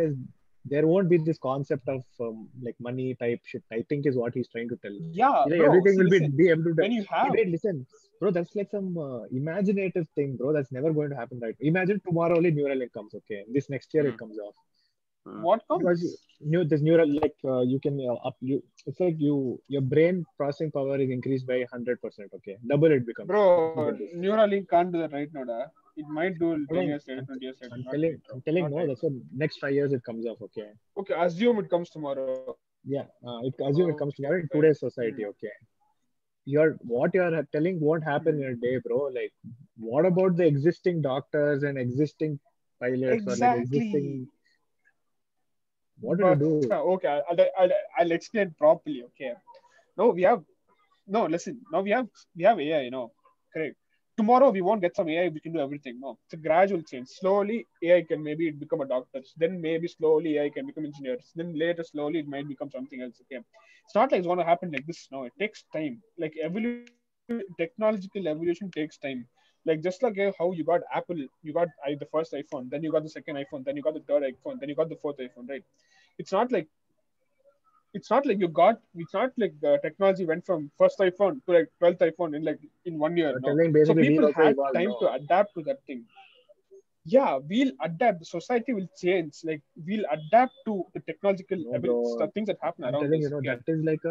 Speaker 3: there won't be this concept of like money type shit. I think is what he's trying to tell.
Speaker 1: Yeah,
Speaker 3: He's like
Speaker 1: bro.
Speaker 3: everything
Speaker 1: See,
Speaker 3: will
Speaker 1: listen.
Speaker 3: be able to.
Speaker 1: When you
Speaker 3: But
Speaker 1: have,
Speaker 3: wait, listen, bro. That's like some imaginative thing, bro. That's never going to happen, right? Imagine tomorrow only Neuralink comes. Okay, this next year it
Speaker 2: Hmm,
Speaker 3: comes off
Speaker 2: hmm.
Speaker 1: what
Speaker 3: because
Speaker 1: comes?
Speaker 3: this neural like you can up you. It's like your brain processing power is increased by 100%. Okay, double it becomes if you
Speaker 1: Bro,
Speaker 3: get this.
Speaker 1: Neuralink can't do that right now, da. It might do
Speaker 3: I
Speaker 1: 10
Speaker 3: mean,
Speaker 1: years later, 20 years later.
Speaker 3: I'm
Speaker 1: Not
Speaker 3: telling,
Speaker 1: right now.
Speaker 3: I'm telling,
Speaker 1: Not
Speaker 3: no.
Speaker 1: right
Speaker 3: That's what next 5 years it comes off. Okay,
Speaker 1: now. Okay, assume it comes tomorrow.
Speaker 3: yeah. Assume it
Speaker 1: Okay,
Speaker 3: comes tomorrow in
Speaker 1: fine.
Speaker 3: today's society. Okay, what you're telling won't happen in a day, bro. Like, what about the existing doctors and existing pilots or like
Speaker 1: Exactly.
Speaker 3: existing? What will you
Speaker 1: But
Speaker 3: do?
Speaker 1: okay, I'll explain properly. Okay. No, we have no. Listen. Now we have AI. Correct. Tomorrow we won't get some AI. We can do everything. No, it's a gradual change. Slowly AI can maybe become a doctor. Then maybe slowly AI can become engineers. Then later slowly it might become something else. Okay. It's not like it's gonna happen like this. No, it takes time. Like technological evolution takes time. Like just like how you got Apple, you got the first iPhone, then you got the second iPhone, then you got the third iPhone, then you got the fourth iPhone, right? It's not like it's not like the technology went from first iPhone to like 12th iPhone in 1 year,
Speaker 3: You're
Speaker 1: no.
Speaker 3: telling
Speaker 1: So
Speaker 3: basically we'll
Speaker 1: people
Speaker 3: also
Speaker 1: had
Speaker 3: evolve,
Speaker 1: time to
Speaker 3: no?
Speaker 1: adapt to that thing. Yeah, we'll adapt. The society will change. Like we'll adapt to the technological
Speaker 3: No, bro.
Speaker 1: things that happen
Speaker 3: I'm
Speaker 1: around
Speaker 3: telling
Speaker 1: us.
Speaker 3: that
Speaker 1: Okay.
Speaker 3: is like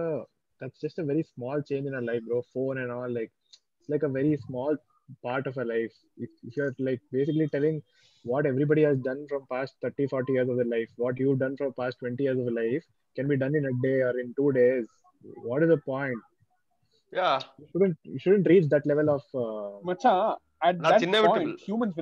Speaker 3: that's just a very small change in our life, bro. Phone and all, like it's like a very small part of our life. If you're like basically telling what everybody has done from past 30, 40 years of their life, what you've done for past 20 years of your life can be done in a day or in 2 days. What is the point?
Speaker 2: Yeah,
Speaker 3: You shouldn't reach that level of
Speaker 1: Macha, at
Speaker 2: that's
Speaker 1: that
Speaker 2: inevitable.
Speaker 1: point, humans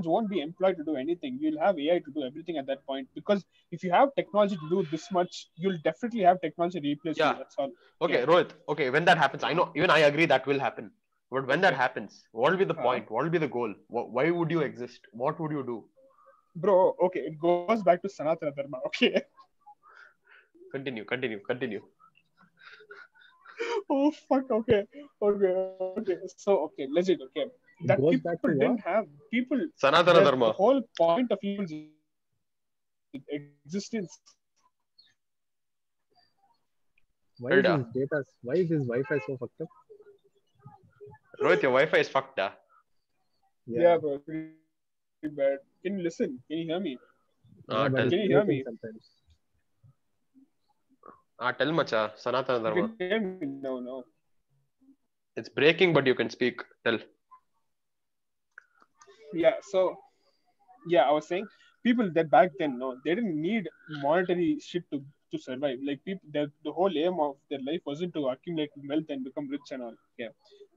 Speaker 1: won't be employed to do anything. You'll have AI to do everything at that point. Because if you have technology to do this much, you'll definitely have technology replace you.
Speaker 2: Yeah.
Speaker 1: That's all.
Speaker 2: Okay,
Speaker 1: Okay.
Speaker 2: Rohit. Okay, when that happens, I know. Even I agree that will happen. But when that
Speaker 1: Okay.
Speaker 2: happens, what will be the
Speaker 1: Uh,
Speaker 2: point? What will be the goal? Why would you exist? What would you do?
Speaker 1: bro, okay, it goes back to Sanatana Dharma. Okay.
Speaker 2: Continue.
Speaker 1: Oh fuck. Okay. So okay, legit. Okay. that
Speaker 3: goes
Speaker 1: people
Speaker 3: back to
Speaker 1: didn't
Speaker 3: what?
Speaker 1: have. People,
Speaker 2: Sanatana
Speaker 1: the
Speaker 2: Dharma.
Speaker 1: whole point of humans existence.
Speaker 3: Why is
Speaker 2: Hilda.
Speaker 3: his data? Why is his Wi-Fi so fucked up?
Speaker 2: Rohit, your Wi-Fi is fucked.
Speaker 3: Yeah,
Speaker 1: Yeah, bro, pretty bad. Can you listen? Can you hear me?
Speaker 3: yeah, but
Speaker 1: Can
Speaker 2: Tell.
Speaker 3: it's
Speaker 1: you hear
Speaker 3: breaking
Speaker 1: me?
Speaker 3: sometimes.
Speaker 2: Tell Macha. Sanatana
Speaker 1: You
Speaker 2: Dharma.
Speaker 1: can hear me now, no?
Speaker 2: It's breaking, but you can speak. Tell.
Speaker 1: Yeah, so yeah, I was saying people that back then, no, they didn't need monetary shit to survive. Like people, the whole aim of their life wasn't to accumulate wealth and become rich and all. Yeah,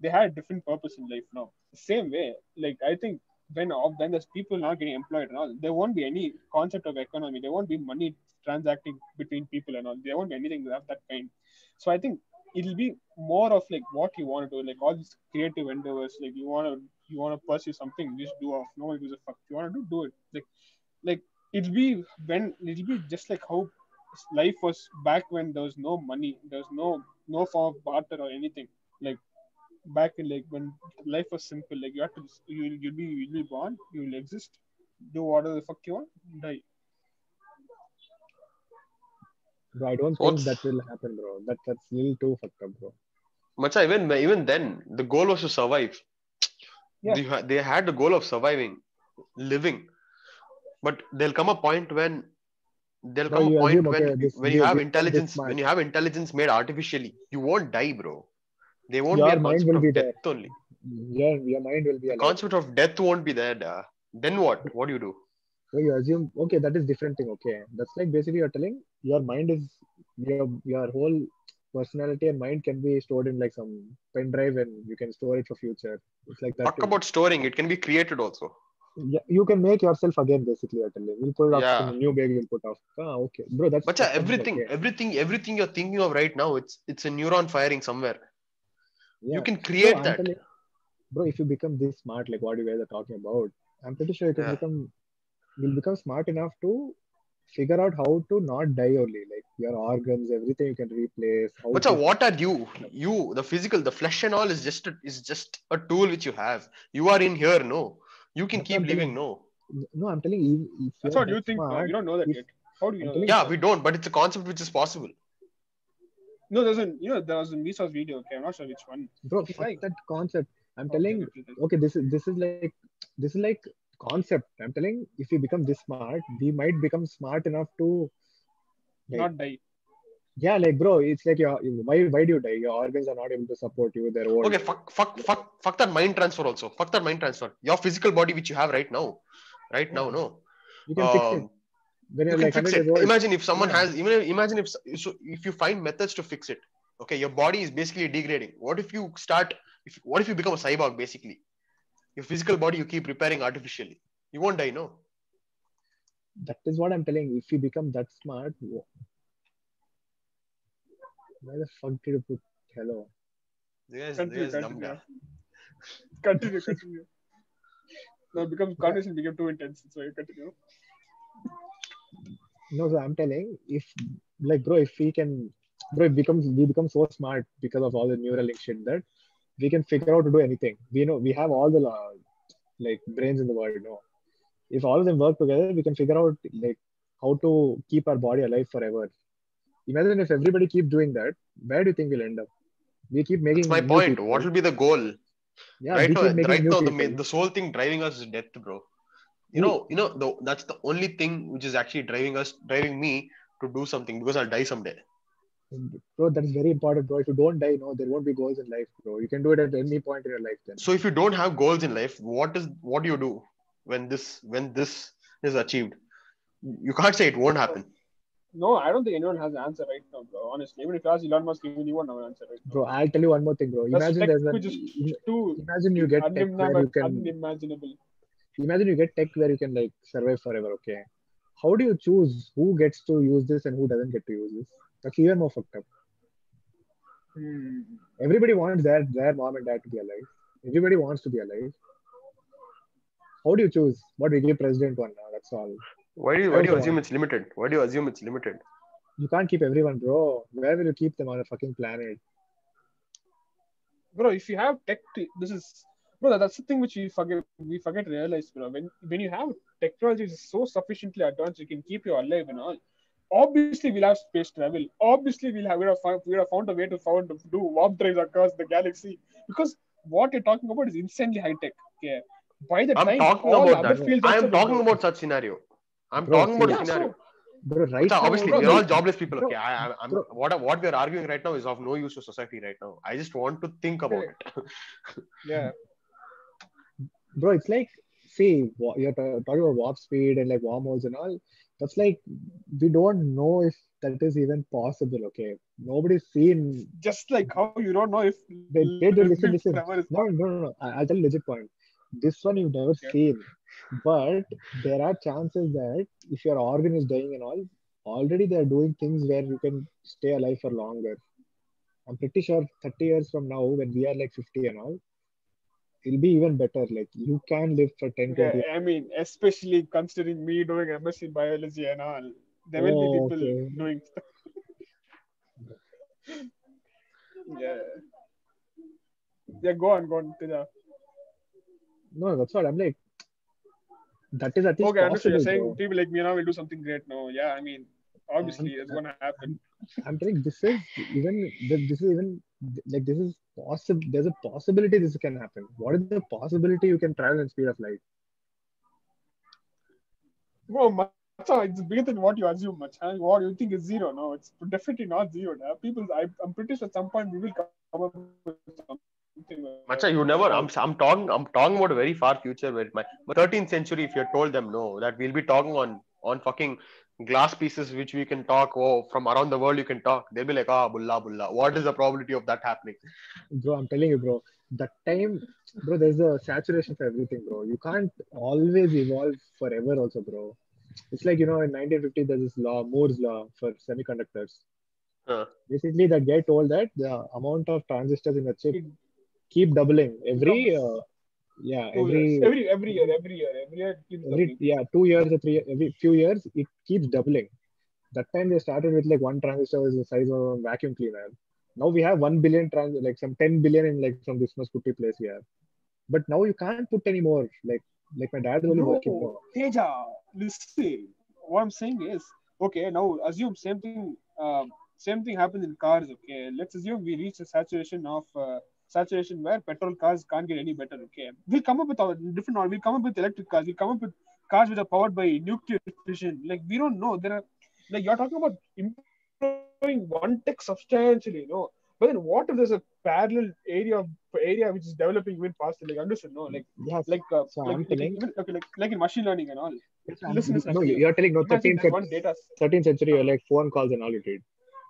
Speaker 1: they had different purpose in life. Now, same way, like I think when there's people not getting employed and all, there won't be any concept of economy. There won't be money transacting between people and all. There won't be anything of that kind. So I think it'll be more of like what you want to do, like all these creative endeavors. Like you want to pursue something, just do off. No one gives a fuck. You want to do it. Like it'll be just like how life was back when there was no money, there was no form of barter or anything. Like back in like when life was simple, like you have to you'll be born, you'll exist, do whatever the fuck you want, die.
Speaker 3: Bro, I don't
Speaker 2: So
Speaker 3: think
Speaker 2: what's
Speaker 3: that will happen, bro. That's little too fucked up, bro.
Speaker 2: Macha? Even then, the goal was to survive.
Speaker 1: Yeah.
Speaker 2: They had the goal of surviving, living. But there'll
Speaker 3: Bro,
Speaker 2: come a
Speaker 3: you
Speaker 2: point
Speaker 3: assume okay, this
Speaker 2: when you have
Speaker 3: we become this
Speaker 2: intelligence
Speaker 3: smart.
Speaker 2: when you have intelligence made artificially, you won't die, bro. There won't be a
Speaker 3: Your mind
Speaker 2: concept
Speaker 3: will be
Speaker 2: of death
Speaker 3: there.
Speaker 2: only.
Speaker 3: Your mind will be
Speaker 2: The
Speaker 3: alive.
Speaker 2: concept of death won't be there. Then what? What do you do?
Speaker 3: So you assume okay, that is different thing. Okay, that's like basically you're telling your mind is your whole personality and mind can be stored in like some pen drive and you can store it for future. It's like that
Speaker 2: Talk
Speaker 3: too.
Speaker 2: about storing. It can be created also.
Speaker 3: Yeah, you can make yourself again. Basically, you're telling. We'll put it off in
Speaker 2: Yeah.
Speaker 3: a new baby. We'll put off. Ah, okay, bro, that's
Speaker 2: But yeah,
Speaker 3: fucked up. Okay,
Speaker 2: everything you're thinking of right now, it's a neuron firing somewhere. You
Speaker 3: yeah,
Speaker 2: can
Speaker 3: bro,
Speaker 2: create
Speaker 3: I'm
Speaker 2: that.
Speaker 3: telling, bro, if you become this smart, like what you guys are talking about, I'm pretty sure
Speaker 2: Yeah.
Speaker 3: you'll become smart enough to figure out how to not die only, like your organs, everything you can replace, how
Speaker 2: But
Speaker 3: to
Speaker 2: what are you? You, the physical, the flesh and all is just a tool which you have. You are in here, no. You can
Speaker 3: that's what
Speaker 2: keep
Speaker 3: I'm
Speaker 2: living,
Speaker 3: telling.
Speaker 2: no.
Speaker 3: No, I'm telling you, if
Speaker 1: That's
Speaker 3: you're
Speaker 1: what you
Speaker 3: that
Speaker 1: think, no? We
Speaker 3: smart,
Speaker 1: don't know that
Speaker 3: if
Speaker 1: yet. How do you
Speaker 3: I'm
Speaker 1: know that?
Speaker 3: telling,
Speaker 2: Yeah, we don't, but it's a concept which is possible.
Speaker 1: No, there was a Misa's video. Okay, I'm not sure which one.
Speaker 3: bro,
Speaker 1: He's
Speaker 3: fuck
Speaker 1: like,
Speaker 3: that concept. I'm
Speaker 1: okay,
Speaker 3: telling,
Speaker 1: okay,
Speaker 3: okay, this is like concept. I'm telling, if we become this smart, we might become smart enough to like,
Speaker 1: not die.
Speaker 3: yeah, like bro, it's like your why do you die? Your organs are not able to support you. They're old.
Speaker 2: Okay, fuck that mind transfer also. Fuck that mind transfer. Your physical body which you have right now,
Speaker 3: Yeah,
Speaker 2: no.
Speaker 3: you can fix it
Speaker 2: Um,
Speaker 3: when
Speaker 2: you
Speaker 3: you're
Speaker 2: can
Speaker 3: like
Speaker 2: fix
Speaker 3: 100 years
Speaker 2: it.
Speaker 3: old.
Speaker 2: Imagine if someone
Speaker 3: Yeah,
Speaker 2: has imagine if you find methods to fix it. Okay, your body is basically degrading. What if you become a cyborg basically? Your physical body you keep repairing artificially. You won't die, no.
Speaker 3: that is what I'm telling. If you become that smart, why the fuck did you put hello?
Speaker 2: The
Speaker 1: Continue,
Speaker 2: guy's dumb
Speaker 1: continue,
Speaker 2: guy.
Speaker 1: yeah. Continue. Now it becomes
Speaker 3: Yeah,
Speaker 1: conversation became too intense. So you continue.
Speaker 3: no, so I'm telling if like bro, if we can, bro, we become so smart because of all the Neuralink shit that we can figure out to do anything. We know we have all the like brains in the world. No, if all of them work together, we can figure out like how to keep our body alive forever. Imagine if everybody keep doing that, where do you think we'll end up? We keep
Speaker 2: That's my
Speaker 3: making new
Speaker 2: point. What
Speaker 3: people.
Speaker 2: will be the goal?
Speaker 3: Yeah, we keep making
Speaker 2: Right
Speaker 3: new
Speaker 2: now,
Speaker 3: people.
Speaker 2: the sole thing driving us is death, bro.
Speaker 3: Who,
Speaker 2: That's the only thing which is actually driving me to do something because I'll die someday.
Speaker 3: bro, that is very important, bro. If you don't die, no, there won't be goals in life, bro. You can do it at any point in your life then.
Speaker 2: So if you don't have goals in life, what do you do when this is achieved? You can't say it won't happen.
Speaker 1: No, I don't think anyone has an answer right now, bro. Honestly, even if you ask Elon Musk, even you won't have an answer right now.
Speaker 3: Bro, I'll tell you one more thing, bro.
Speaker 1: That's
Speaker 3: Imagine
Speaker 1: tech
Speaker 3: there's
Speaker 1: which is too
Speaker 3: imagine you get tech where you can
Speaker 1: unimaginable.
Speaker 3: imagine you get tech where you can like survive forever, okay? How do you choose who gets to use this and who doesn't get to use this? That's even more fucked up.
Speaker 1: Hmm.
Speaker 3: Everybody wants their mom and dad to be alive. Everybody wants to be alive. How do you choose? What we give president one now? That's all. I
Speaker 2: Why do
Speaker 3: also
Speaker 2: you assume
Speaker 3: want.
Speaker 2: it's limited? Why do you assume it's limited?
Speaker 3: You can't keep everyone, bro. Where will you keep them on a fucking planet?
Speaker 1: Bro, if you have tech, this is Bro, that's the thing which we forget to realize, bro. When you have technology is so sufficiently advanced, you can keep you alive and all. Obviously, we'll have space travel. Obviously, we have found a way to do warp drives across the galaxy. Because what you're talking about is insanely high tech. Okay, by the
Speaker 2: I'm
Speaker 1: time
Speaker 2: talking
Speaker 1: all
Speaker 2: about
Speaker 1: other
Speaker 2: that.
Speaker 3: bro,
Speaker 1: fields
Speaker 2: I
Speaker 1: also
Speaker 2: am
Speaker 1: will
Speaker 2: talking
Speaker 1: grow.
Speaker 2: about such scenario. I'm
Speaker 3: bro,
Speaker 2: talking about a
Speaker 3: see,
Speaker 1: Yeah,
Speaker 2: scenario.
Speaker 1: so
Speaker 3: bro, right
Speaker 2: Macha,
Speaker 3: now,
Speaker 2: obviously,
Speaker 1: bro,
Speaker 2: we're all
Speaker 3: see,
Speaker 2: jobless people.
Speaker 3: bro,
Speaker 2: Okay, I'm
Speaker 3: bro,
Speaker 2: what we are arguing right now is of no use to society right now. I just want to think about
Speaker 1: correct.
Speaker 2: it.
Speaker 1: Yeah,
Speaker 3: bro, it's like, see, you're talking about warp speed and like wormholes and all. That's like, we don't know if that is even possible. Okay, nobody's seen.
Speaker 1: just like how you don't know if
Speaker 3: They
Speaker 1: living
Speaker 3: listen,
Speaker 1: forever
Speaker 3: listen.
Speaker 1: is possible.
Speaker 3: No, no, no, no. I'll tell you legit point. This one you've never
Speaker 1: Okay.
Speaker 3: seen, but there are chances that if your organ is dying and all, already they are doing things where you can stay alive for longer. I'm pretty sure 30 years from now, when we are like 50 and all, it'll be even better. Like you can live for 10, 20
Speaker 1: Okay,
Speaker 3: years.
Speaker 1: I mean, especially considering me doing MSc biology and all, there will be
Speaker 3: Oh,
Speaker 1: people
Speaker 3: okay.
Speaker 1: doing stuff. Yeah, yeah. Go on, Teja.
Speaker 3: No, that's what I'm like. That is at least
Speaker 1: Okay, I understand. You're
Speaker 3: possible,
Speaker 1: saying
Speaker 3: bro.
Speaker 1: people like me now will do something great. No, yeah, I mean, obviously
Speaker 3: I'm,
Speaker 1: it's gonna happen.
Speaker 3: I'm, I'm telling this is even like this is possible. There's a possibility this can happen. What is the possibility you can travel in speed of light?
Speaker 1: Bro, Macha, it's bigger than what you assume, Macha. What you think is zero? No, it's definitely not zero. Now. I'm pretty sure at some point we will come up with something like that.
Speaker 2: Macha, you never. I'm talking about a very far future where my 13th century. If you told them no, that we'll be talking on fucking glass pieces which we can talk. Oh, from around the world you can talk. They'll be like, ah, bulla bulla. What is the probability of that happening?
Speaker 3: Bro, I'm telling you, bro. That time, bro, there's a saturation for everything, bro. You can't always evolve forever, also, bro. It's like in 1950 there's this law, Moore's law for semiconductors.
Speaker 2: Huh.
Speaker 3: Basically, that guy told that the amount of transistors in a chip
Speaker 1: It
Speaker 3: keep doubling
Speaker 1: becomes
Speaker 3: yeah,
Speaker 1: 2 years. Every year it keeps
Speaker 3: every
Speaker 1: doubling.
Speaker 3: yeah 2 years or every few years it keeps doubling. That time they started with like one transistor was the size of a vacuum cleaner. Now we have 1 billion like some 10 billion in like some this much putty place we have. But now you can't put any more. Like my dad is only working
Speaker 1: Bro,
Speaker 3: now.
Speaker 1: Teja, listen. What I'm saying is, okay, now assume same thing happens in cars. Okay, let's assume we reach a saturation where petrol cars can't get any better. Okay, we'll come up with our different. We'll come up with electric cars. We'll come up with cars which are powered by nuclear fission. Like we don't know. There are like you're talking about improving one tech substantially. But then what if there's a parallel area which is developing even faster? Like understood? No,
Speaker 3: Yes. So
Speaker 1: like
Speaker 3: I'm
Speaker 1: even
Speaker 3: telling.
Speaker 1: okay, like in machine learning and all.
Speaker 3: Yes,
Speaker 1: Listen, I'm
Speaker 3: no,
Speaker 1: telling you.
Speaker 3: you're telling no
Speaker 1: Imagine
Speaker 3: 13th,
Speaker 1: there's one data.
Speaker 3: 13th century or like phone calls and all you did.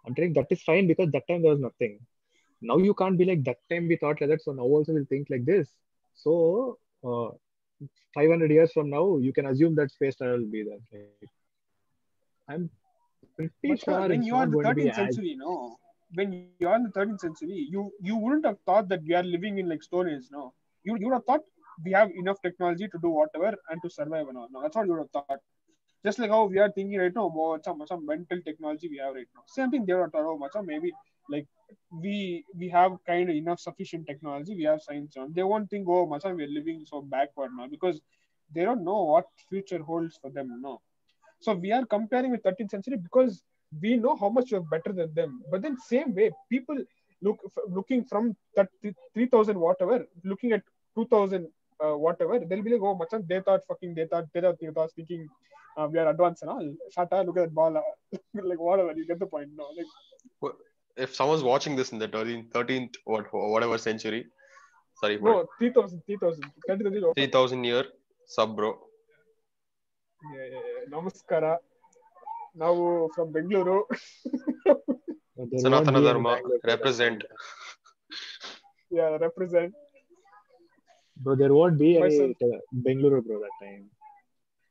Speaker 3: I'm telling that is fine because that time there was nothing. Now you can't be like that time we thought like that. So now also we'll think like this. So 500 years from now, you can assume that space travel will be there. Like, I'm pretty sure
Speaker 1: Macha,
Speaker 3: it's
Speaker 1: when
Speaker 3: not
Speaker 1: you are
Speaker 3: going
Speaker 1: in
Speaker 3: to
Speaker 1: the
Speaker 3: be
Speaker 1: 13th
Speaker 3: as.
Speaker 1: century, no. When you are in the 13th century, you wouldn't have thought that we are living in like Stone Age, no. You would have thought we have enough technology to do whatever and to survive and all. No, that's what you would have thought. Just like how we are thinking right now about some mental technology we have right now. Same thing they were thought, oh, Macha, maybe like we have kind of enough sufficient technology. We have science on. They won't think, oh, Macha, we are living so backward now because they don't know what future holds for them. No, so we are comparing with 13th century because we know how much we are better than them. But then same way, people looking from 3000 whatever, looking at 2000 whatever, they'll be like, oh, machan, they thought thinking we are advanced and all. Shata, look at that ball. Like whatever, you get the point. No, like
Speaker 2: If someone's watching this in the 13th whatever century, sorry, what
Speaker 1: no 3000
Speaker 2: 3000 year sub bro.
Speaker 1: Namaskara. Now from Bengaluru.
Speaker 3: There won't
Speaker 2: Sanatana
Speaker 3: be any
Speaker 2: Dharma
Speaker 3: Bangalore by that time.
Speaker 2: represent.
Speaker 1: Yeah, represent
Speaker 3: Bro, there won't be
Speaker 1: myself.
Speaker 3: any Bengaluru, bro, that time.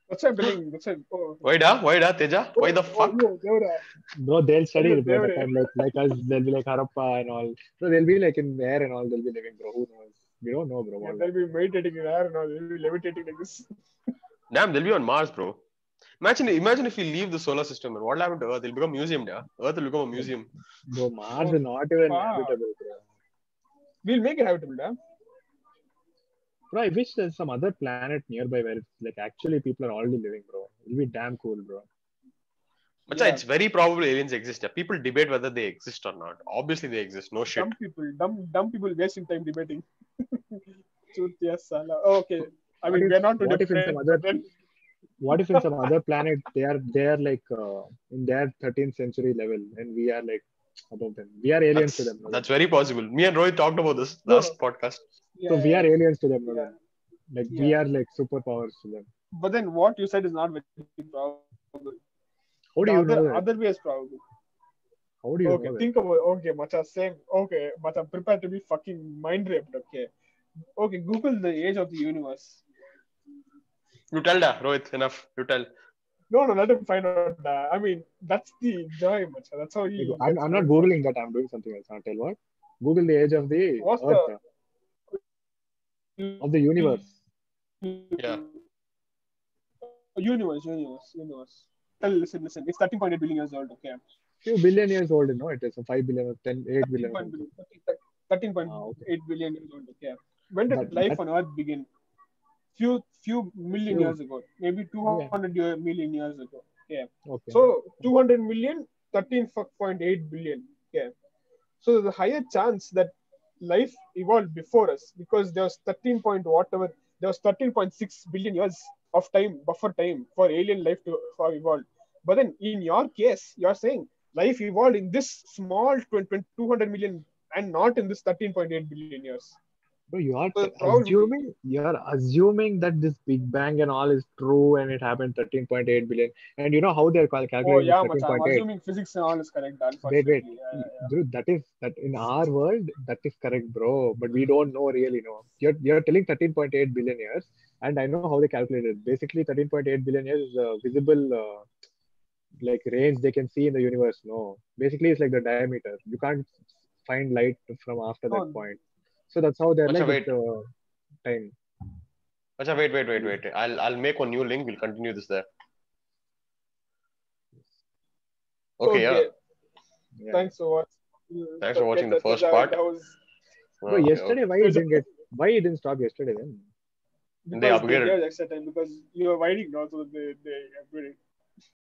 Speaker 1: That's what I'm telling. That's why. Oh,
Speaker 2: Why da Teja? Why the fuck?
Speaker 1: Devra.
Speaker 3: Bro, they'll study
Speaker 1: Ayo,
Speaker 3: it, bro, that
Speaker 1: Devre.
Speaker 3: time. Like us, they'll be like Harappa and all. So they'll be like in the air and all. They'll be living, bro. Who knows? We don't know, bro,
Speaker 1: Yeah,
Speaker 3: what will
Speaker 1: they'll be
Speaker 3: happen.
Speaker 1: meditating in air now. They'll be levitating like this.
Speaker 2: Damn, they'll be on Mars, bro. Imagine if we leave the solar system and what happened to Earth? It'll become a museum, yeah. Earth will become a museum.
Speaker 3: Bro, Mars
Speaker 1: Oh,
Speaker 3: is not even
Speaker 1: fuck.
Speaker 3: habitable, bro.
Speaker 1: We'll make it habitable, damn.
Speaker 3: Bro, I wish there's some other planet nearby where it's like actually people are already living, bro. It'll be damn cool, bro.
Speaker 2: But
Speaker 1: Yeah,
Speaker 2: it's very probable aliens exist. Yeah. People debate whether they exist or not. Obviously, they exist. No shit.
Speaker 1: dumb people wasting time debating. Truth, yes, Sala. Oh, okay. I
Speaker 3: What
Speaker 1: mean,
Speaker 3: if
Speaker 1: we're not to
Speaker 3: what if in some
Speaker 1: debate,
Speaker 3: other
Speaker 1: but then
Speaker 3: what if in some other planet they are like in their 13th century level and we are like above them. We are aliens to them, no?
Speaker 2: That's very possible. Me and Rohit talked about this
Speaker 1: no,
Speaker 2: last podcast.
Speaker 3: So we
Speaker 1: yeah,
Speaker 3: are aliens to them, no?
Speaker 1: yeah,
Speaker 3: Like we
Speaker 1: yeah.
Speaker 3: are like superpowers to them.
Speaker 1: But then what you said is not very probable. The
Speaker 3: How do
Speaker 1: other
Speaker 3: you know
Speaker 1: other
Speaker 3: that?
Speaker 1: way is probable.
Speaker 3: How do you
Speaker 1: Okay,
Speaker 3: know
Speaker 1: think
Speaker 3: that?
Speaker 1: about okay, Macha, same. Okay, but I'm prepared to be fucking mind raped. Okay, okay. Google the age of the universe.
Speaker 2: You tell that, Rohit. Enough. You tell.
Speaker 1: No, no, let him find out that. I mean, that's the joy, Macha. That's how he
Speaker 3: Like,
Speaker 1: gets
Speaker 3: I'm not
Speaker 1: mind fucked.
Speaker 3: googling that. I'm doing something else. I'll tell what. Google the age of the
Speaker 1: What's
Speaker 3: Earth,
Speaker 1: the
Speaker 3: of the universe.
Speaker 2: Yeah.
Speaker 1: universe? Listen. It's 13.8 billion years old. Okay,
Speaker 3: Few billion years old, no? It is 5 billion or 10, 8 billion or
Speaker 1: 13
Speaker 3: something.
Speaker 1: 13.8
Speaker 3: Okay.
Speaker 1: billion years old. Okay, when did
Speaker 3: That
Speaker 1: life
Speaker 3: that
Speaker 1: on Earth begin? Few million
Speaker 3: few.
Speaker 1: years ago, maybe
Speaker 3: Yeah.
Speaker 1: 200 million years ago. Yeah.
Speaker 3: Okay.
Speaker 1: So 200 million, 13.8 billion. Yeah. So there's a higher chance that life evolved before us because there was 13 point whatever, there was 13.6 billion years of time, buffer time for alien life to have evolved. But then in your case, you're saying life evolved in this small 200 million and not in this 13.8 billion years.
Speaker 3: So you are
Speaker 1: So the probability.
Speaker 3: assuming that this Big Bang and all is true and it happened 13.8 billion. And you know how they're
Speaker 1: Oh
Speaker 3: calculating this
Speaker 1: yeah, much. I'm
Speaker 3: 13.8?
Speaker 1: assuming physics and all is correct.
Speaker 3: Wait.
Speaker 1: Unfortunately,
Speaker 3: Dude, that in our world, that is correct, bro. But we don't know really know. You're telling 13.8 billion years, and I know how they calculate it. Basically, 13.8 billion years is a visible like range they can see in the universe. No, basically it's like the diameter. You can't find light from after that
Speaker 1: no,
Speaker 3: point. So that's how they're
Speaker 2: Acha,
Speaker 3: like it's
Speaker 2: wait.
Speaker 3: time.
Speaker 2: Acha, wait. I'll make one new link. We'll continue this there. Okay, yeah.
Speaker 1: okay.
Speaker 3: Yeah.
Speaker 1: Thanks so much.
Speaker 2: Thanks for watching the first
Speaker 1: Teja and
Speaker 2: part.
Speaker 1: House
Speaker 3: Bro,
Speaker 2: Okay, okay.
Speaker 3: yesterday why it didn't stop yesterday then?
Speaker 2: They
Speaker 1: because they
Speaker 2: upgraded.
Speaker 1: gave extra time because you were waiting also they upgraded.